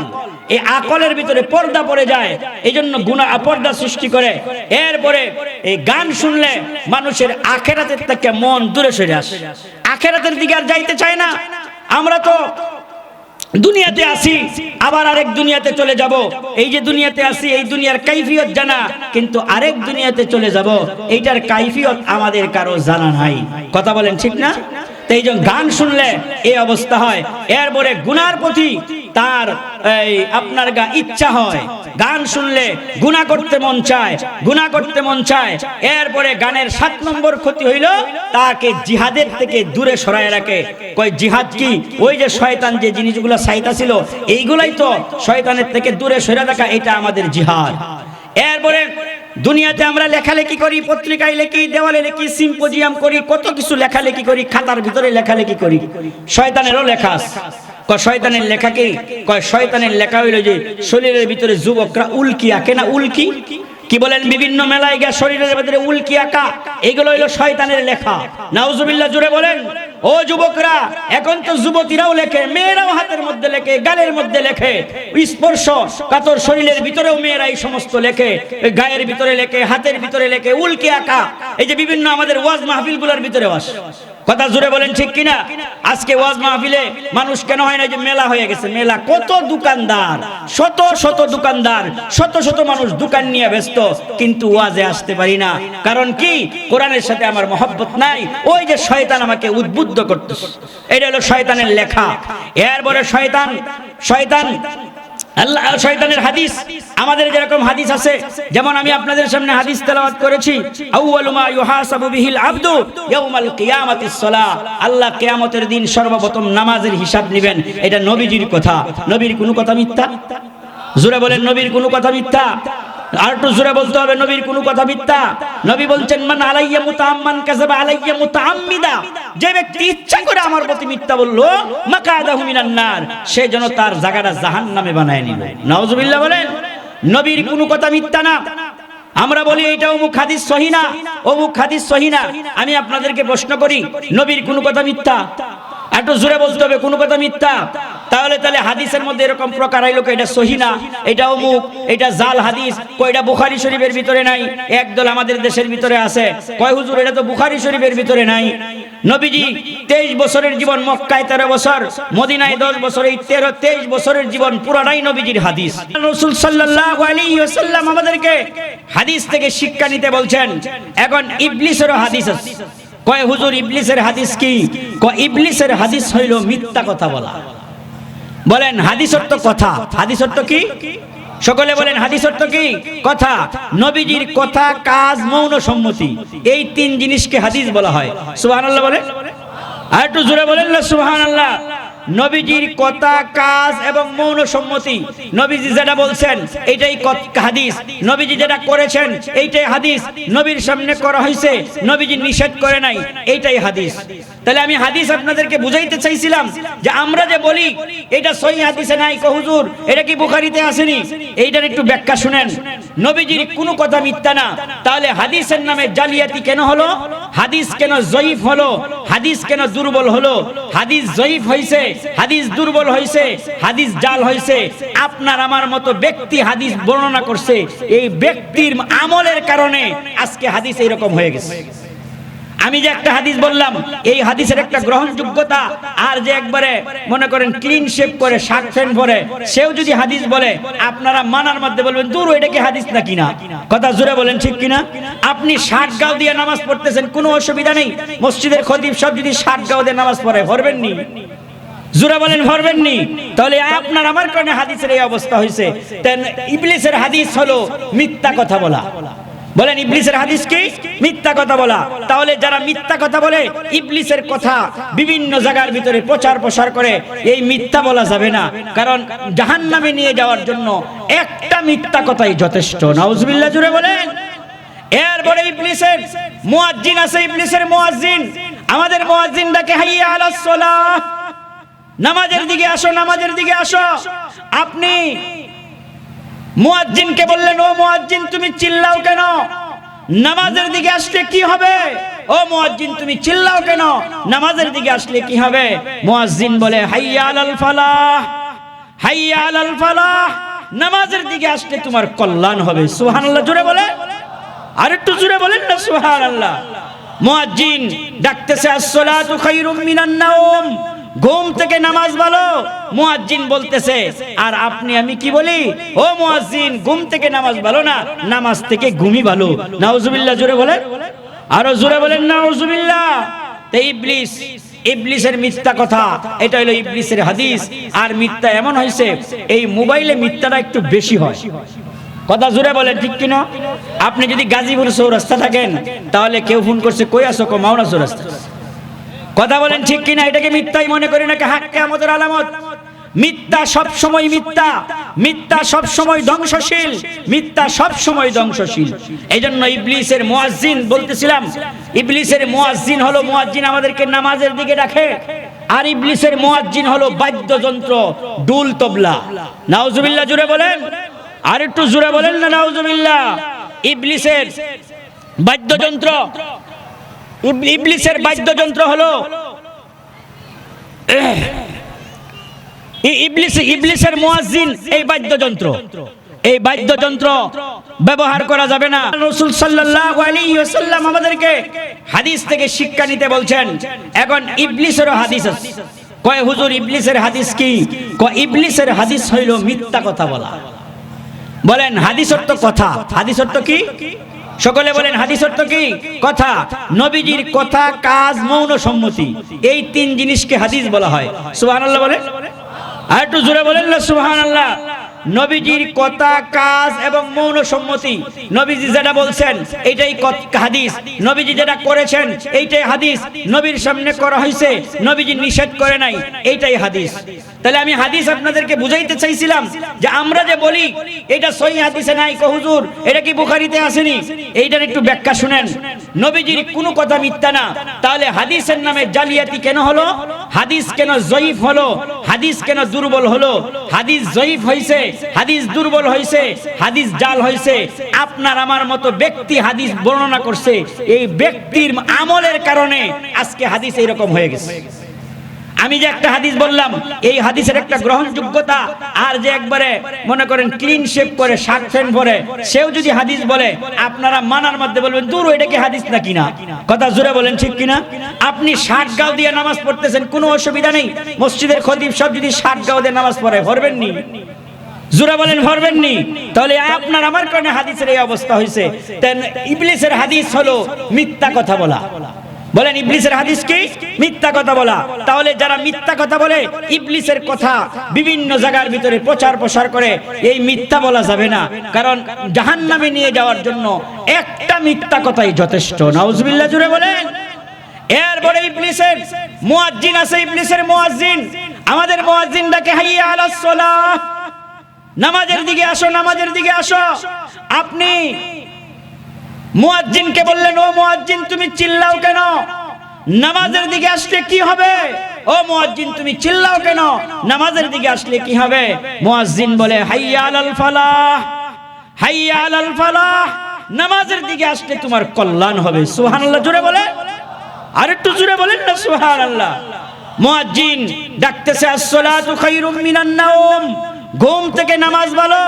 এই আকলের ভিতরে পর্দা পড়ে যায়, এই জন্য গুনাহ পর্দা সৃষ্টি করে। এরপরে এই গান শুনলে মানুষের আখিরাতের থেকে মন দূরে সরে আসে, আখিরাতের দিকে আর যাইতে চায় না। আমরা তো দুনিয়াতে আসি, আবার আরেক দুনিয়াতে চলে যাব। এই যে দুনিয়াতে আসি, এই দুনিয়ার কাইফিয়ত জানা, কিন্তু আরেক দুনিয়াতে চলে যাব, এইটার কাইফিয়ত আমাদের কারো জানা নাই। কথা বলেন ঠিক না? এই যে গান শুনলে এই অবস্থা হয়। এরপরে গুনার প্রতি তার আপনার ইচ্ছা হয়, গান শুনলে গুনাহ করতে মন চায়, গুনাহ করতে মন চায়। এরপরে গানের 7 নম্বর ক্ষতি হইল তাকে জিহাদের থেকে দূরে সরায় রাখে। কই জিহাদ কি? ওই যে শয়তান যে জিনিসগুলো চাইতাছিল, এইগুলাই তো শয়তানের থেকে দূরে সরে রাখা, এটা আমাদের জিহাদ। এরপরে দুনিয়াতে আমরা লেখালেখি করি, পত্রিকায় লিখি, দেওয়ালে লিখি, সিম্পোজিয়াম করি, কত কিছু লেখালেখি করি, খাতার ভিতরে লেখালেখি করি। শয়তানেরও লেখা আছে। কয় শয়তানের লেখা কি? কয় শয়তানের লেখা হইল যে শরীরের ভিতরে যুবকরা উল্কি আঁকে না, উল্কি কি বলেন, বিভিন্ন মেলায় গিয়ে শরীরের ভিতরে উল্কি আঁকা, এগুলো হইল শয়তানের লেখা। নাউজুবিল্লাহ, জুড়ে বলেন। ও যুবকরা, এখন তো যুবতীরাও লেখে, মেয়েরাও হাতের মধ্যে লেখে, গালের মধ্যে লেখে, স্পর্শ কাতর শরীরের ভিতরেও মেয়েরা এই সমস্ত লেখে, গায়ের ভিতরে লেখে, হাতের ভিতরে লেখে, উল্কি আঁকা। এই যে বিভিন্ন আমাদের ওয়াজ মাহফিলগুলোর ভিতরে আসে, কথা জুড়ে বলেন ঠিক কিনা? আজকে ওয়াজ মাহফিলে মানুষ কেন হয় না? যে মেলা হয়ে গেছে, মেলা, কত দোকানদার, শত শত দোকানদার, শত শত মানুষ দোকান নিয়ে ব্যস্ত, কিন্তু ওয়াজে আসতে পারি না। কারণ কি? কোরআনের সাথে আমার মহব্বত নাই। ওই যে শয়তান আমাকে উদ্বুদ্ধ করতেছে, এটা হলো শয়তানের লেখা। এরপরে শয়তান আল্লাহ, শয়তানের হাদিস, আমাদের যেরকম হাদিস আছে, যেমন আমি আপনাদের সামনে হাদিস তেলাওয়াত করেছি, আউয়ালু মা ইউহাসাবু বিহিল আবদু ইয়াউমাল কিয়ামাতিস সালাহ, আল্লাহ কিয়ামতের দিন সর্বপ্রথম নামাজের হিসাব নেবেন। এটা নবীজির কথা। নবীর কোনো কথা মিথ্যা? জোরে বলেন, নবীর কোনো কথা মিথ্যা? আর একটু জোরে বলতে হবে, নবীর কোনো কথা মিথ্যা? নবী বলছেন, মান আলাইয়া মুতাআম্মান কাযাবা আলাইয়া মুতাআম্মিদা, যে ব্যক্তি ইচ্ছা করে আমার প্রতি মিথ্যা বলল, মাকাদাহু মিনান নার, সে যেন তার জায়গাটা জাহান্নামে বানায় নিল। নাউজুবিল্লাহ বলেন। নবীর কোনো কথা মিথ্যা না। আমরা বলি এটা অমুক হাদিস সহিহ না, অমুক হাদিস সহিহ না। আমি আপনাদেরকে প্রশ্ন করি, নবীর কোনো কথা মিথ্যা? একটু জোরে বলতে হবে, কোনো কথা মিথ্যা? তাহলে হাদিসের মধ্যে এরকম প্রকার আইলো, এটা সহিহ না, এটা অমুক, এটা জাল হাদিস, কয়টা বুখারী শরীফের ভিতরে নাই, একদল আমাদের দেশের ভিতরে আছে, কয় হুজুর এটা তো বুখারী শরীফের ভিতরে নাই। নবীজি 23 বছরের জীবন, মক্কায় 13 বছর, মদিনায় 10 বছর, এই 23 বছরের জীবন পুরাটাই নবীজির হাদিস। রাসূল সাল্লাল্লাহু আলাইহি ওয়াসাল্লাম আমাদেরকে হাদিস থেকে শিক্ষা নিতে বলছেন। এখন ইবলিসেরও হাদিস আছে। কয় হুজুর ইবলিসের হাদিস কি? কয় ইবলিসের হাদিস হইল মিথ্যা কথা বলা। বলেন হাদিস অর্থ কথা, হাদিস অর্থ কি? সকলে বলেন হাদিস অর্থ কি? কথা। নবীজির কথা, কাজ, মৌন সম্মতি, এই 3 জিনিসকে হাদিস বলা হয়। সুবহানাল্লাহ বলেন, আর একটু জোরে বলেন না সুবহানাল্লাহ। নবীজির কথা, কাজ এবং মৌন সম্মতি, নবীজি যেটা বলছেন এইটাই হাদিস, নবীজি যেটা করেছেন এইটাই হাদিস, নবীর সামনে করা হয়েছে, নবীজি নিষেধ করে নাই, এইটাই হাদিস। তাহলে আমি হাদিস আপনাদেরকে বুঝাইতে চাইছিলাম যে আমরা যে বলি এটা সহিহ হাদিসে নাই, কো হুজুর এটা কি বুখারীতে আসেনি, এইটার একটু ব্যাখ্যা শুনেন। নবীজির কোনো কথা মিথ্যা না, তাহলে হাদিসের নামে জালিয়াতি কেন হলো? হাদিস কেন জয়ীফ হলো? হাদিস কেন দুর্বল হলো? হাদিস জয়ীফ হইছে, হাদিস দুর্বল হইছে, হাদিস জাল হইছে, আপনার আমার মতো ব্যক্তি হাদিস বর্ণনা করছে, এই ব্যক্তির আমলের কারণে আজকে হাদিস এইরকম হয়ে গেছে। আমি যে একটা হাদিস বললাম, এই হাদিসের একটা গ্রহণযোগ্যতা, আর যে একবারে মনে করেন ক্লিন শেভ করে, শার্ট প্যান্ট পরে, সেও যদি হাদিস বলে, আপনারা মানার মধ্যে বলবেন দূর, এটা কি হাদিস নাকি না? কথা জোরে বলেন ঠিক কিনা? আপনি শার্ট গাও দিয়ে নামাজ পড়তেছেন, কোনো অসুবিধা নেই। মসজিদের খতিব সব যদি শার্ট গাও দিয়ে নামাজ পড়ে, ভরবেন নি? জোরে বলেন ভরবেন নি? তাহলে আপনার আমার কারণে হাদিসের এই অবস্থা হয়েছে। ইবলিসের হাদিস হলো মিথ্যা কথা বলা। বলেন ইবলিসের হাদিস কি? মিথ্যা কথা বলা। তাহলে যারা মিথ্যা কথা বলে, ইবলিসের কথা বিভিন্ন জায়গার ভিতরে প্রচার প্রসার করে, এই মিথ্যা বলা যাবে না, কারণ জাহান্নামে নিয়ে যাওয়ার জন্য একটা মিথ্যা কথাই যথেষ্ট। নাউজুবিল্লাহ, জুড়ে বলেন। এরপরে ইবলিসের মুয়াজ্জিন আছে, ইবলিসের মুয়াজ্জিন, আমাদের মুয়াজ্জিন ডাকে হাইয়া আলাস সালাহ, নামাজের দিকে আসো, নামাজের দিকে আসো। আপনি মুয়াজ্জিনকে বললেন, ও মুয়াজ্জিন তুমি চিল্লাও কেন? নামাজের দিকে আসলে কি হবে? ও মুয়াজ্জিন তুমি চিল্লাও কেন? নামাজের দিকে আসলে কি হবে? মুয়াজ্জিন বলে হাইয়া আলাল ফালাহ, হাইয়া আলাল ফালাহ, নামাজের দিকে আসলে তোমার কল্যাণ হবে। সুবহানাল্লাহ জোরে বলে, আর একটু জোরে বলেন না সুবহানাল্লাহ। মুয়াজ্জিন ডাকতেছে আসসালাতু খায়রুম মিনান নাওম, ঘুম থেকে নামাজ ভালো। মুয়াজ্জিন বলতেছে, আর আপনি আমি কি বলি? ও মুয়াজ্জিন, ঘুম থেকে নামাজ ভালো না, নামাজ থেকে ঘুমই ভালো। নাউজুবিল্লাহ জোরে বলেন, আরো জোরে বলেন নাউজুবিল্লাহ। তে ইবলিসের মিথ্যা কথা, এটা হলো ইবলিসের হাদিস। আর মিথ্যা এমন হয়েছে, এই মোবাইলে মিথ্যাটা একটু বেশি হয়। কথা জোরে বলেন ঠিক কিনা? আপনি যদি গাজীপুর চৌরাস্তা থাকেন, তাহলে কেউ ফোন করছে, কই আছো? মাওনা চৌরাস্তা। কথা বলেন ঠিক কিনা? এটাকে মিথ্যাই মনে করি নাকি হাক কিয়ামতের আলামত? মিথ্যা সব সময় মিথ্যা, মিথ্যা সব সময় ধ্বংসশীল, মিথ্যা সব সময় ধ্বংসশীল। এইজন্য ইবলিসের মুয়াজ্জিন বলতেছিলাম, ইবলিসের মুয়াজ্জিন হলো, মুয়াজ্জিন আমাদেরকে নামাজের দিকে ডাকে। আর ইবলিসের মুয়াজ্জিন হলো বাদ্যযন্ত্র, ডুল তবলা। নাউজুবিল্লাহ জোরে বলেন, আর একটু জোরে বলেন না নাউজুবিল্লাহ। ইবলিসের বাদ্যযন্ত্র, ইবলিসের বাদ্যযন্ত্র হলো ইবলিসের মুয়াজ্জিন। এই বাদ্যযন্ত্র, এই বাদ্যযন্ত্র ব্যবহার করা যাবে না। রাসূল সাল্লাল্লাহু আলাইহি ওয়াসাল্লাম আমাদেরকে হাদিস থেকে শিক্ষা নিতে বলছেন। এখন ইবলিসেরও হাদিস আছে। কয় হুজুর ইবলিসের হাদিস কি? কয় ইবলিসের হাদিস হইল মিথ্যা কথা বলা। বলেন হাদিস অর্থ কথা, হাদিস অর্থ কি? সকলে বলেন হাদিস অর্থ কি? কথা। নবীজির কথা, কাজ, মৌন সম্মতি, এই তিন জিনিসকে হাদিস বলা হয়। সুবহানাল্লাহ বলেন, আর একটু জোরে বলেন না সুবহানাল্লাহ। নবীজির কথা, কাজ এবং মৌন সম্মতি, নবীজি যেটা বলছেন এইটাই হাদিস। নবীজি যেটা করেছেন এইটাই হাদিস। নবীর সামনে করা হয়েছে, নবীজি নিষেধ করে নাই, এইটাই হাদিস। তাহলে আমি হাদিস আপনাদেরকে বুঝাইতে চাইছিলাম যে আমরা যে বলি এটা সহিহ হাদিসে নাই, কো হুজুর এটা কি বুখারীতে আসেনি? এইটার একটু ব্যাখ্যা শুনেন। নবীজির কোনো কথা মিথ্যা না, তাহলে হাদিসের নামে জালিয়াতি কেন হলো? হাদিস কেন জয়ীফ হলো? হাদিস কেন দুর্বল হলো? হাদিস জয়ীফ হইছে, হাদিস দুর্বল হইছে, হাদিস জাল হইছে আপনার আমার মতো ব্যক্তি হাদিস বর্ণনা করছে। এই ব্যক্তির আমলের কারণে আজকে হাদিস এরকম হয়ে গেছে। আমি যে একটা হাদিস বললাম, এই হাদিসের একটা গ্রহণযোগ্যতা। আর যে একবারে মনে করেন ক্লিন শেভ করে, শার্ট প্যান্ট পরে, সেও যদি হাদিস বলে, আপনারা মানার মধ্যে বলবেন দূর, এটা কি হাদিস নাকি না? কথা জোরে বলেন ঠিক কিনা? আপনি শার্ট গাও দিয়ে নামাজ পড়তেছেন, কোনো অসুবিধা নেই। মসজিদের খতিব সব যদি শার্ট গাও দিয়ে নামাজ পড়ে, ভরবেন নি? জোরে বলেন ভরবেন নি? তাহলে আপনার আমার কারণে হাদিসের এই অবস্থা হয়েছে। ইবলিসের হাদিস হলো মিথ্যা কথা বলা। বলেন ইবলিসের হাদিস কি? মিথ্যা কথা বলা। তাহলে যারা মিথ্যা কথা বলে, ইবলিসের কথা বিভিন্ন জায়গার ভিতরে প্রচার প্রসার করে, এই মিথ্যা বলা যাবে না, কারণ জাহান্নামে নিয়ে যাওয়ার জন্য একটা মিথ্যা কথাই যথেষ্ট। নাউজুবিল্লাহ জোরে বলেন। এরপরে ইবলিসের মুয়াজ্জিন আছে, ইবলিসের মুয়াজ্জিন। আমাদের মুয়াজ্জিন ডাকে হাইয়া আলাস সালাহ, নামাজের দিকে আসো, নামাজের দিকে আসো। আপনি মুয়াজ্জিনকে বললেন, ও মুয়াজ্জিন তুমি চিল্লাও কেন? নামাজের দিকে আসলে কি হবে? ও মুয়াজ্জিন তুমি চিল্লাও কেন? নামাজের দিকে আসলে কি হবে? মুয়াজ্জিন বলে হাইয়া আলাল ফালাহ, হাইয়া আলাল ফালাহ, নামাজের দিকে আসলে তোমার কল্যাণ হবে। সুবহানাল্লাহ জোরে বলে, আর একটু জোরে বলেন না সুবহানাল্লাহ। মুয়াজ্জিন ডাকতেছে আসসালাতু খায়রুম মিনান নাওম, ঘুম থেকে নামাজ ভালো।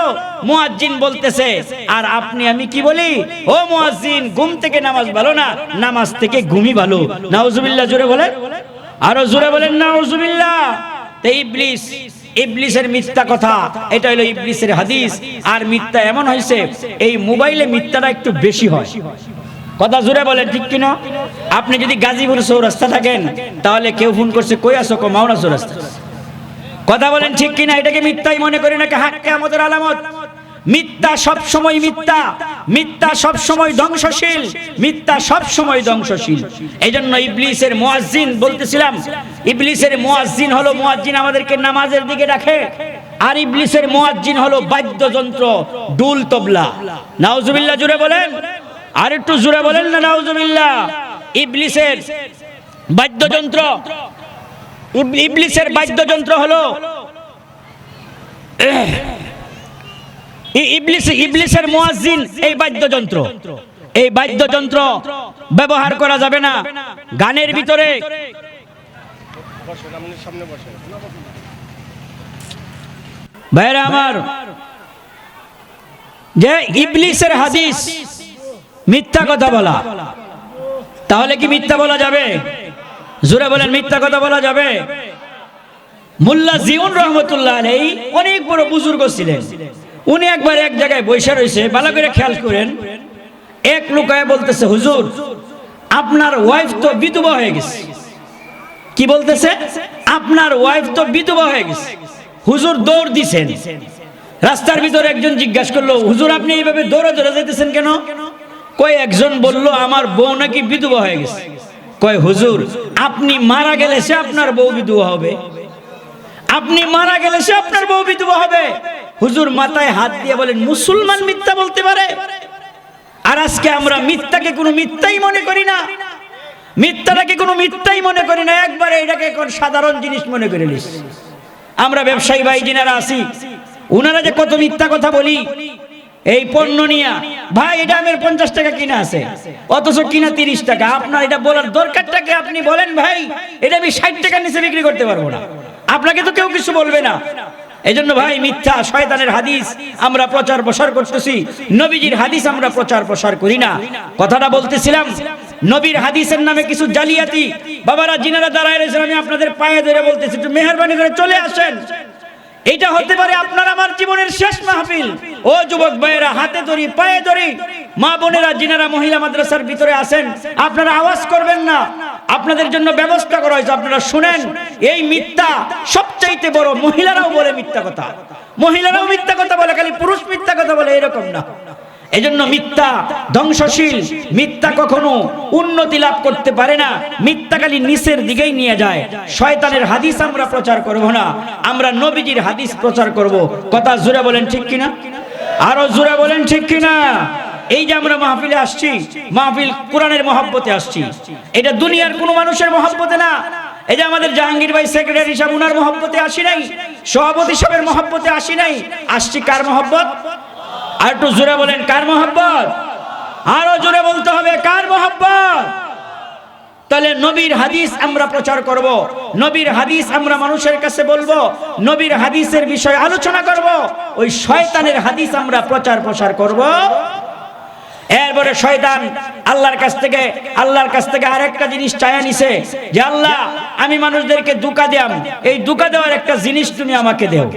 মুয়াজ্জিন বলতেছে, আর আপনি আমি কি বলি? ও মুয়াজ্জিন, ঘুম থেকে নামাজ ভালো না, নামাজ থেকে ঘুমই ভালো। নাউজুবিল্লাহ জোরে বলেন, আরো জোরে বলেন নাউজুবিল্লাহ। তে ইবলিসের মিথ্যা কথা, এটা হলো ইবলিসের হাদিস। আর মিথ্যা এমন হয়েছে, এই মোবাইলে মিথ্যাটা একটু বেশি হয়। কথা জোরে বলেন ঠিক কিনা? আপনি যদি গাজীপুর চৌরাস্তা থাকেন, তাহলে কেউ ফোন করছে, কই আছো? মাওনা চৌরাস্তা। কথা বলেন ঠিক কিনা? এটাকে মিথ্যাই মনে করি নাকি হাক কিয়ামতের আলামত? মিথ্যা সব সময় মিথ্যা, মিথ্যা সব সময় ধ্বংসশীল, মিথ্যা সব সময় ধ্বংসশীল। এইজন্য ইবলিসের মুয়াজ্জিন বলতেছিলাম, ইবলিসের মুয়াজ্জিন হলো, মুয়াজ্জিন আমাদেরকে নামাজের দিকে ডাকে। আর ইবলিসের মুয়াজ্জিন হলো বাদ্যযন্ত্র, ডুল তবলা। নাউজুবিল্লাহ জোরে বলেন, আর একটু জোরে বলেন না নাউজুবিল্লাহ। ইবলিসের বাদ্যযন্ত্র, ইবলিসের বাদ্যযন্ত্র হলো ইবলিসের মুয়াজ্জিন। এই বাদ্যযন্ত্র, এই বাদ্যযন্ত্র ব্যবহার করা যাবে না। গানের ভিতরে ভাইরা আমার, যে ইবলিসের হাদিস মিথ্যা কথা বলা, তাহলে কি মিথ্যা বলা যাবে? জোরে বলেন, মিথ্যা কথা বলা যাবে? মোল্লা জিউন রহমতুল্লাহ আলাইহি অনেক বড় বুজুর্গ ছিলেন। উনি একবার এক জায়গায় বসে রয়েছে, ভালো করে খেয়াল করেন। এক লোকায় বলতেছে, হুজুর আপনার ওয়াইফ তো বিধবা হয়ে গেছে। কি বলতেছে? আপনার ওয়াইফ তো বিধবা হয়ে গেছে। হুজুর দৌড় দিছেন। রাস্তার ভিতরে একজন জিজ্ঞাসা করলো, হুজুর আপনি এইভাবে দৌড়ে দৌড়ে যাইতেছেন কেন? কয় একজন বলল আমার বউ নাকি বিধবা হয়ে গেছে। কয় হুজুর আপনি মারা গেলে সে আপনার বউ বিধবা হবে, আপনি মারা গেলে সে আপনার বউ বিধবা হবে। হুজুর মাথায় হাত দিয়ে বলেন, মুসলমান মিথ্যা বলতে পারে? আর আজকে আমরা মিথ্যাকে কোনো মিথ্যাই মনে করি না, মিথ্যাটাকে কোনো মিথ্যাই মনে করি না, একবারে এটাকে কোন সাধারণ জিনিস মনে করে নিস। আমরা ব্যবসায়ী ভাই যিনারা আছি, উনারা যে কত মিথ্যা কথা বলি এই পণ্য নিয়ে। ভাই এটা আমের 50 টাকা কিনা আছে, অথচ কিনা 30 টাকা। আপনার এটা বলার দরকারটাকে আপনি বলেন, ভাই এটা আমি 60 টাকার নিচে বিক্রি করতে পারবো না, আপনাকে তো কেউ কিছু বলবে না। এজন্য ভাই মিথ্যা শয়তানের হাদিস আমরা প্রচার প্রসার করতেছি, নবীজির হাদিস আমরা প্রচার প্রসার করি না। কথাটা বলতেছিলাম, নবীর হাদিসের নামে কিছু জালিয়াতি বাবারা যিনারা দাঁড়ায় রয়েছেন, আমি আপনাদের পায়ে ধরে বলতেছি একটু মেহেরবানি করে চলে আসেন। এটা হতে পারে আপনার আমার জীবনের শেষ মাহফিল। ও যুবক ভাইয়েরা, হাতে ধরি পায়ে ধরি, মা বোনেরা যিনারা মহিলা মাদ্রাসার ভিতরে আছেন, আপনারা আওয়াজ করবেন না, আপনাদের জন্য ব্যবস্থা করা হয়েছে। আপনারা শুনেন, এই মিথ্যা সবচাইতে বড়। মহিলারাও বলে মিথ্যা কথা, মহিলারাও মিথ্যা কথা বলে, খালি পুরুষ মিথ্যা কথা বলে এরকম না। এজন্য মিথ্যা ধ্বংসশীল, মিথ্যা কখনো উন্নতি লাভ করতে পারে না, মিথ্যা খালি নিচের দিকেই নিয়ে যায়। শয়তানের হাদিস আমরা প্রচার করব না, আমরা নবীজির হাদিস প্রচার করব। কথা জোরে বলেন ঠিক কিনা? আরো জোরে বলেন ঠিক কিনা? এই যে আমরা মাহফিলে আসছি, মাহফিল কোরআনের মহব্বতে আসছি, এটা দুনিয়ার কোনো মানুষের মহব্বতে না। এই যে আমাদের জাহাঙ্গীর ভাই সেক্রেটারি সাহেব, উনার মহব্বতে আসি নাই, সভাপতি সাহেবের মহব্বতে আসি নাই, আসছি কার মহব্বত? আর একটু জোরে বলেন, কার মহব্বত? আরো জোরে বলতে হবে, কার মহব্বত? তাহলে নবীর হাদিস আমরা প্রচার করব, নবীর হাদিস আমরা মানুষের কাছে বলবো, নবীর হাদিসের বিষয়ে আলোচনা করব, ওই শয়তানের হাদিস আমরা প্রচার প্রসার করব। এরপরে শয়তান আল্লাহর কাছ থেকে আরেকটা জিনিস চায়া নিছে, যে আল্লাহ আমি মানুষদেরকে ধোঁকা দিলাম, এই ধোঁকা দেওয়ার একটা জিনিস তুমি আমাকে দাও।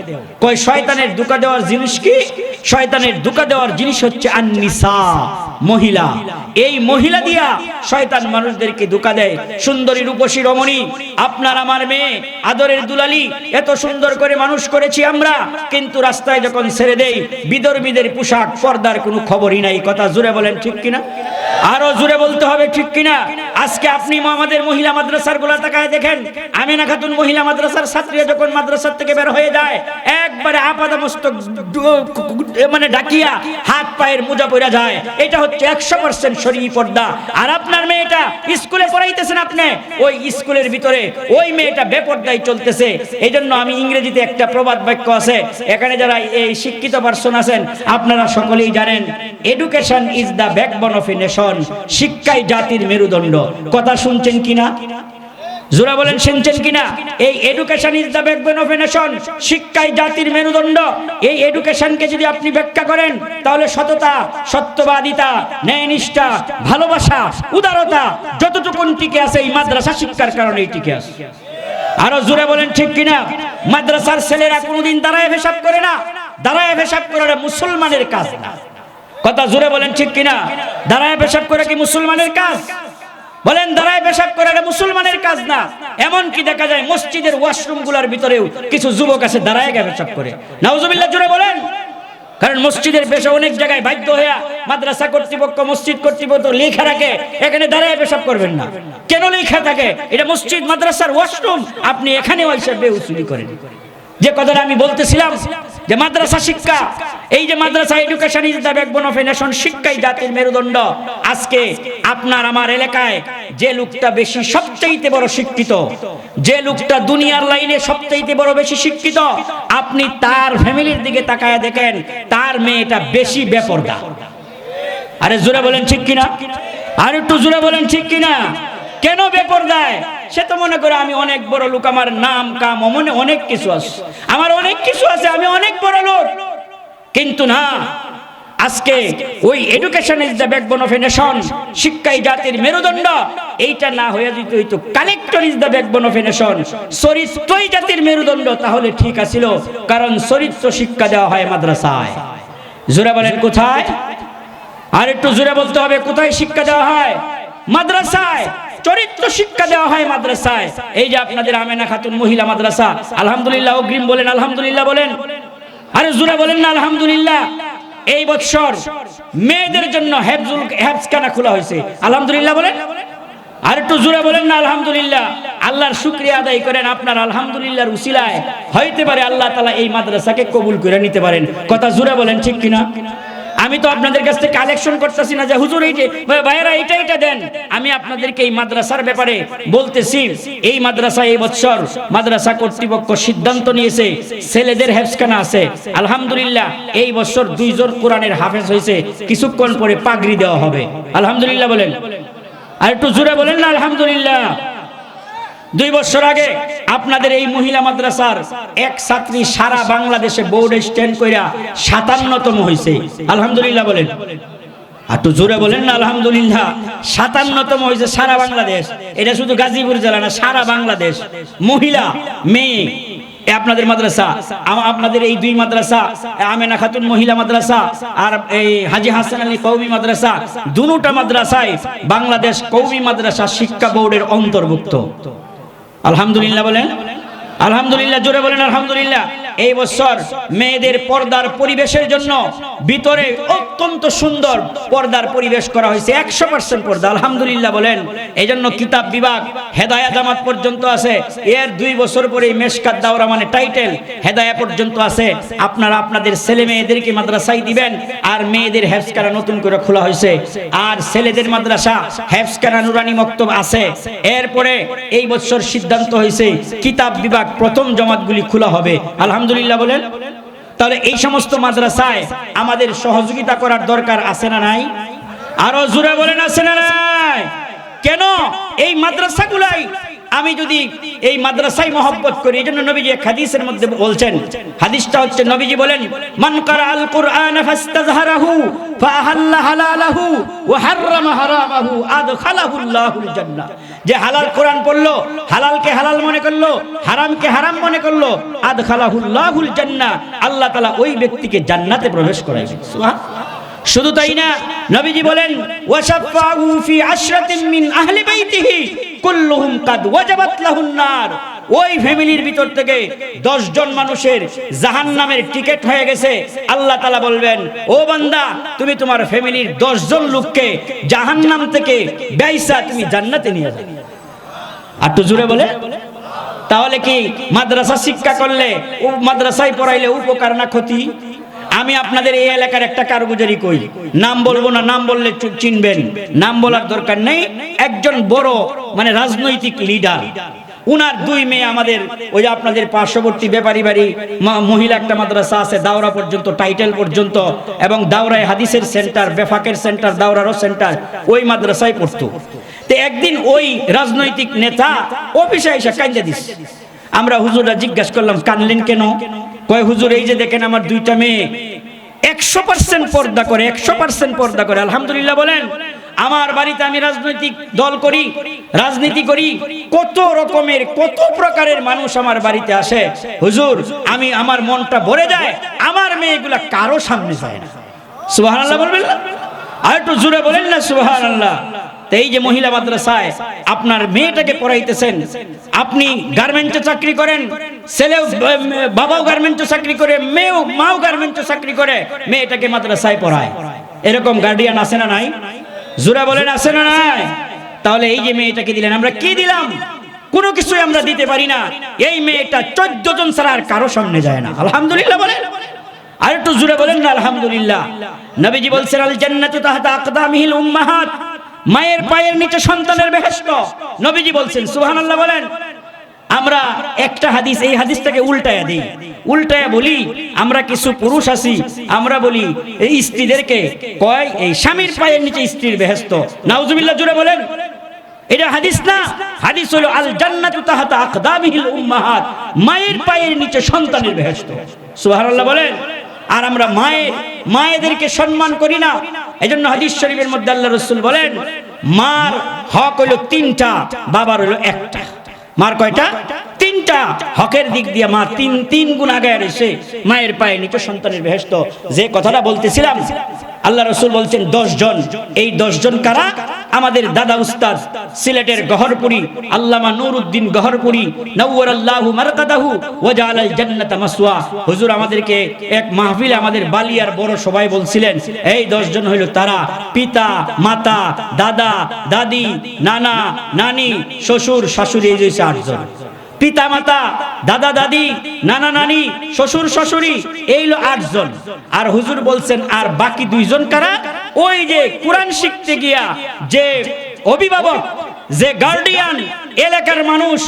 কই শয়তানের ধোঁকা দেওয়ার জিনিস কি? শয়তানের ধোঁকা দেওয়ার জিনিস হচ্ছে আন-নিসা, মহিলা। এই মহিলা দিয়া শয়তান মানুষদেরকে ধোঁকা দেয়। সুন্দরী রূপসী রমণী, আপনার আমার মেয়ে, আদরের দুলালি, এত সুন্দর করে মানুষ করেছি আমরা, কিন্তু রাস্তায় যখন ছেড়ে দেই বিধর্মীদের পোশাক, পর্দার কোনো খবরই নাই। কথা জোরে বলেন ঠিক কিনা? আরো জোরে বলতে হবে ঠিক কিনা? আজকে আপনি আমাদের মহিলা মাদ্রাসার গুলা তাকায় দেখেন, আমিনা খাতুন মহিলা মাদ্রাসার ছাত্রীরা যখন মাদ্রাসার থেকে বের হয়ে যায়, একবারে আপাদমস্তক মানে ঢাকিয়া হাত পায়ের মোজা পরে যায়। এটা হচ্ছে 100% শরীয়ী পর্দা। আর আপনার মেয়েটা স্কুলে পড়াইতেছেন আপনি, ওই স্কুলের ভিতরে ওই মেয়েটা বেপর্দায় চলতেছে। এই জন্য আমি ইংরেজিতে একটা প্রবাদ বাক্য আছে, এখানে যারা এই শিক্ষিত পার্সন আছেন আপনারা সকলেই জানেন, education is the backbone of a nation. শিক্ষাই জাতির মেরুদণ্ড। কথা শুনছেন কিনা? জোরা বলেন, শুনছেন কিনা? এই education is the backbone of a nation, শিক্ষাই জাতির মেরুদণ্ড। এই এডুকেশনকে যদি আপনি ব্যাখ্যা করেন, তাহলে সততা, সত্যবাদিতা, ন্যায়নিষ্ঠা, ভালোবাসা, উদারতা যতটুকুন টিকে আছে এই মাদ্রাসা শিক্ষার কারণেই টিকে আছে। আরো জোরে বলেন ঠিক কিনা? মাদ্রাসার ছেলেরা কোনোদিন দাঁড়ায় পেশাব করে না, দাঁড়ায় পেশাব করা মুসলমানের কাজ না। কথা জোরে বলেন ঠিক কিনা? দাঁড়ায় পেশাব করা কি মুসলমানের কাজ? বলেন, দাঁড়ায় পেশাব করা মুসলমানের কাজ না। এমন কি দেখা যায় মসজিদের ওয়াশরুম গুলার ভিতরেও কিছু যুবক আছে দাঁড়ায় পেশাব করে। নাউজুবিল্লাহ, জোরে বলেন। কারণ মসজিদের পেশা অনেক জায়গায় বাধ্য হয়ে মাদ্রাসা কর্তৃপক্ষ, মসজিদ কর্তৃপক্ষ লেখা রাখে এখানে দাঁড়ায় পেশাব করবেন না। কেন লেখা থাকে? এটা মসজিদ মাদ্রাসার ওয়াশরুম, আপনি এখানেও এসে বেউসুলি করেন। যে কথাটা আমি বলতেছিলাম, যে মাদ্রাসা শিক্ষা, এই যে মাদ্রাসা education is the backbone of a nation, শিক্ষাই জাতির মেরুদণ্ড। আজকে আপনার আমার এলাকায় যে লোকটা বেশি সবচেয়ে বড় শিক্ষিত, যে লোকটা দুনিয়ার লাইনে সবচেয়ে বড় বেশি শিক্ষিত, আপনি তার ফ্যামিলির দিকে তাকায় দেখেন, তার মেয়েটা বেশি বেপরদা। আরে জোরে বলেন ঠিক কিনা? আর একটু জোরে বলেন ঠিক কিনা? কেন বেপরদায়? সে তো মনে করে আমি অনেক বড় লোক, আমার নাম কাম মনে অনেক কিছু আছে, আমার অনেক কিছু আছে, আমি অনেক বড় লোক। কিন্তু না, আজকে ওই education is the backbone of a nation, শিক্ষাই জাতির মেরুদণ্ড, এইটা না হয়ে যেত হইতো collector is the backbone of a nation, চরিত্রই জাতির মেরুদণ্ড, তাহলে ঠিক আছিল। কারণ চরিত্র শিক্ষা দেওয়া হয় মাদ্রাসায়। জোরে বলেন কোথায়? আর একটু জোরে বলতে হবে, কোথায় শিক্ষা দেওয়া হয়? মাদ্রাসায়। চরিত্র শিক্ষা দেওয়া হয় মাদ্রাসায়। এই যে আপনাদের আমেনা খাতুন মহিলা মাদ্রাসা, আলহামদুলিল্লাহ, অগ্রিম বলেন আলহামদুলিল্লাহ বলেন, আরে জোরে বলেন না আলহামদুলিল্লাহ। এই বছর মেয়েদের জন্য হেফজখানা খোলা হয়েছে, আলহামদুলিল্লাহ বলেন, আর একটু জোরে বলেন না আলহামদুলিল্লাহ। আল্লাহর শুকরিয়া আদায় করেন, আপনার আলহামদুলিল্লাহর উসিলায় হইতে পারে আল্লাহ তাআলা এই মাদ্রাসাকে কবুল করে নিতে পারেন। কথা জোরে বলেন, ঠিক কিনা? আমি তো আপনাদের কাছ থেকে কালেকশন করতেছি না যে হুজুর এই যে ভাইরা এটা দেন, আমি আপনাদেরকে এই মাদ্রাসার ব্যাপারে বলতেছি। এই মাদ্রাসা এই বছর মাদ্রাসা কর্তৃপক্ষ সিদ্ধান্ত নিয়েছে ছেলেদের হেফজখানা আছে, আলহামদুলিল্লাহ। এই বছর 2 জন কোরআনের হাফেজ হয়েছে, কিছুক্ষণ পরে পাগড়ি দেওয়া হবে, আলহামদুলিল্লাহ বলেন, আর একটু জোরে বলেন না আলহামদুলিল্লাহ। 2 বছর আগে আপনাদের এই মহিলা মাদ্রাসার এক ছাত্রী সারা বাংলাদেশে বোর্ডে স্ট্যান্ড কইরা 57তম হয়েছে, আলহামদুলিল্লাহ বলেন, আর একটু জোরে বলেন না আলহামদুলিল্লাহ। 57তম হয়েছে সারা বাংলাদেশ, এটা শুধু গাজীপুর জেলা না, সারা বাংলাদেশ মহিলা মেয়ে। আপনাদের মাদ্রাসা, আপনাদের এই 2 মাদ্রাসা, আমেনা খাতুন মহিলা মাদ্রাসা আর এই হাজী হাসান আলী কওমি মাদ্রাসা, দুটোটা মাদ্রাসায় বাংলাদেশ কওমি মাদ্রাসা শিক্ষা বোর্ডের অন্তর্ভুক্ত, আলহামদুলিল্লাহ বলেন, আলহামদুলিল্লাহ জোরে বলেন আলহামদুলিল্লাহ। এই বছর মেয়েদের পর্দার পরিবেশের জন্য ভিতরে অত্যন্ত সুন্দর পর্দার পরিবেশ করা হয়েছে, 100% পর্দা, আলহামদুলিল্লাহ বলেন। এই জন্য কিতাব বিভাগ হেদায়া জামাত পর্যন্ত আছে, এর 2 বছর পরে মেশকাত দাওরা মানে টাইটেল হেদায়া পর্যন্ত আছে। আপনারা আপনাদের ছেলে মেয়েদেরকে মাদ্রাসায় দিবেন, আর মেয়েদের হেফজখানা নতুন করে খোলা হয়েছে, আর ছেলেদের মাদ্রাসা হেফজখানা নুরানি মক্তব আছে। এরপরে এই বছর সিদ্ধান্ত হয়েছে কিতাব বিভাগ প্রথম জমাতগুলি খোলা হবে, আলহামদুলিল্লাহ বলেন। তাহলে এই সমস্ত মাদ্রাসায় আমাদের সহযোগিতা করার দরকার আছে না নাই? আরো জোরে বলেন আছে না নাই? কেন এই মাদ্রাসাগুলাই আমি যদি এই মাদ্রাসায় মহব্বত করি, এজন্য নবীজি এক হাদিসের মধ্যে বলছেন, হাদিসটা হচ্ছে নবীজি বলেন, মান কারাআল কুরআন ফাস্তাযহারাহু ফাআহাল্লা হালালাহু ওয়া হাররামা হারামাহু আদখালাহুল্লাহুল জান্নাহ। যে হালাল কোরআন পড়লো, হালালকে হালাল মনে করলো, হারামকে হারাম মনে করলো, আদখালাহুল্লাহুল জান্নাহ, আল্লাহ তাআলা ওই ব্যক্তিকে জান্নাতে প্রবেশ করাইবেন। সুবহানাল্লাহ। শুধু তাই না, নবীজি বলেন ওয়াশাফাহু ফি আশরাতিন মিন আহলি বাইতিহি কুল্লুহুম কাদ ওয়াজাবাত লাহুন নার। ওই ফ্যামিলির ভিতর থেকে 10 জন মানুষের জাহান্নামের টিকিট হয়ে গেছে। আল্লাহ তাআলা বলবেন, ও বান্দা, তুমি তোমার ফ্যামিলির 10 জন লোককে জাহান্নাম থেকে বাইসা তুমি জান্নাতে নিয়ে যাও। আর তো জুড়ে বলে, তাহলে কি মাদ্রাসা শিক্ষা করলে, ও মাদ্রাসায় পড়াইলে উপকার না ক্ষতি? আমি আপনাদের এই এলাকার একটা কারগুজারি কই, নাম বলবো না, নাম বললে চিনবেন, নাম বলার দরকার নেই। একজন বড় মানে রাজনৈতিক লিডার, উনার 2 মেয়ে আমাদের ওই যে আপনাদের পার্শ্ববর্তী ব্যাপারী বাড়ি মহিলা একটা মাদ্রাসা আছে, দাওরা পর্যন্ত টাইটেল পর্যন্ত, এবং দাওরায় হাদিসের সেন্টার, বেফাকের সেন্টার, দাওরারও সেন্টার, ওই মাদ্রাসায় পড়তো। তো একদিন ওই রাজনৈতিক নেতা অফিসে এসে কান্দে দিস। আমরা হুজুররা জিজ্ঞাসা করলাম, কানলেন কেন? কয় হুজুর, এই যে দেখেন আমার 2টা মেয়ে 100% পর্দা করে, 100% পর্দা করে, আলহামদুলিল্লাহ বলেন। আমার বাড়িতে আমি রাজনৈতিক দল করি, রাজনীতি করি, কত রকমের কত প্রকারের মানুষ আমার বাড়িতে আসে, হুজুর আমি আমার মনটা ভরে যায়, আমার মেয়েগুলা কারো সামনে যায় না। সুবহানাল্লাহ বলবেন না? আর একটু জোরে বলেন না সুবহানাল্লাহ। এই যে মহিলা মাদ্রাসায় আপনার মেয়েটাকে পড়াইতেছেন, আপনি গার্মেন্টে চাকরি করেন, ছেলেও বাবাও গার্মেন্টে চাকরি করে, মাও গার্মেন্টে চাকরি করে, মেয়েটাকে মাদ্রাসায় পড়ায়, এরকম গার্ডিয়ান আছে না নাই? জোরে বলেন আছে না নাই? তাহলে এই যে মেয়েটাকে দিলেন, আমরা কি দিলাম? কোনো কিছুই আমরা দিতে পারি না। এই মেয়েটা 14 জন ছাড়া আর কারো সামনে যায় না, আলহামদুলিল্লাহ বলেন। আর একটু জোরে বলেন না আলহামদুলিল্লাহ। নবীজি বলছেন, আল জান্নাতু তাহতা আকদামিহিল উম্মাহাত, মায়ের পায়ের নিচে সন্তানের বেহেশত, নবীজি বলছেন, সুবহানাল্লাহ বলেন। আমরা একটা হাদিস, এই হাদিসটাকে উল্টায়া দিই, উল্টায়া বলি, আমরা কিছু পুরুষ আছি, আমরা বলি এই স্ত্রীদেরকে কয় এই স্বামীর পায়ের নিচে স্ত্রীর বেহেশত, নাউজুবিল্লাহ জোরে বলেন। এটা হাদিস না, হাদিস হলো আল জান্নাতু তাহতা আকদামিহিল উম্মাহাত, মায়ের পায়ের নিচে সন্তানের বেহেশত। সুবহানাল্লাহ বলেন। আর আমরা মায়েদেরকে সম্মান করি না। এজন্য হাদিস শরীফের মধ্যে আল্লাহ রাসূল বলেন, মার হক হলো 3টা, বাবার হলো 1টা। মার কয়টা? 3টা। হকের দিক দিয়ে মা তিন গুণ আগে রয়েছে। মায়ের পায়ে নিচে সন্তানের বেহেশত। যে কথাটা বলতেছিলাম, আল্লাহ রাসূল বলছেন 10 জন। এই 10 জন কারা? আমাদের দাদা উস্তাদ সিলেটের গহরপুরি আল্লামা নুরউদ্দিন গহরপুরি নওয়ারাল্লাহু মারকাদাহু ওয়া জাআলাল জান্নাতা মাসওয়া। হুজুর আমাদেরকে এক মাহফিলে আমাদের বালিয়ার বড় সবাই বলছিলেন, এই 10 জন হইল তারা, পিতা মাতা দাদা দাদি নানা নানি শ্বশুর শাশুড়ি, এই হইছে 8 জন। পিতা মাতা দাদা দাদি নানা নানি শ্বশুর শাশুড়ি, এই হলো 8 জন। আর হুজুর বলছেন আর বাকি 2 জন কারা? ওই যে কোরআন শিখতে গিয়া যে অভিভাবক, যে গার্ডিয়ান, এলাকার মানুষ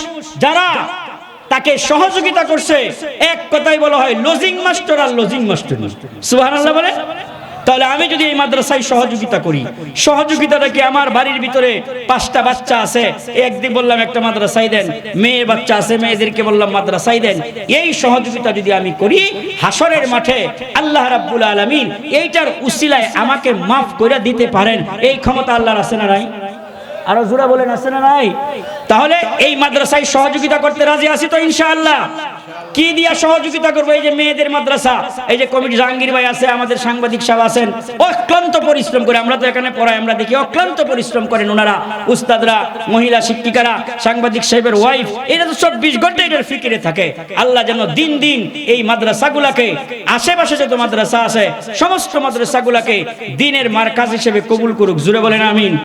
যারা তাকে সহযোগিতা করছে, এক কথাই বলা হয় লজিং মাস্টার আর লজিং মাস্টার। সুবহানাল্লাহ বলে। তাহলে আমি যদি এই মাদ্রাসায় সহযোগিতা করি, সহযোগিতাটা কি আমার বাড়ির ভিতরে 5টা বাচ্চা আছে, একদিন বললাম একটা মাদ্রাসায় দেন, মেয়ে বাচ্চা আছে মেয়েদেরকে বললাম মাদ্রাসায় দেন, এই সহযোগিতা যদি আমি করি, হাসরের মাঠে আল্লাহ রাব্বুল আলামিন এইটার উসিলায় আমাকে মাফ করে দিতে পারেন। এই ক্ষমতা আল্লাহর আছে না নাই? আরো জোরে বলেন, আছে না নাই? তাহলে এই মাদ্রাসায় সহযোগিতা করতে রাজি আছি তো ইনশাআল্লাহ। কি দিয়া সহযোগিতা করবো? এই যে মেয়েদের মাদ্রাসা, এই যে কমিটি জাহাঙ্গীর ভাই আছে, আমাদের সাংবাদিক সাহেব আছেন, অক্লান্ত পরিশ্রম করে, আমরা তো এখানে পড়াই, আমরা দেখি অক্লান্ত পরিশ্রম করেন ওনারা, উস্তাদরা, মহিলা শিক্ষিকারা, সাংবাদিক সাহেবের ওয়াইফ, এরা তো 24 ঘন্টা এটার ফিকিরে থাকে। আল্লাহ যেন দিন দিন এই মাদ্রাসাগুলাকে, আশেপাশে যত মাদ্রাসা আছে সমস্ত মাদ্রাসাগুলাকে দিনের মার্কাজ হিসেবে কবুল করুক। জুড়ে বলেন আমিন।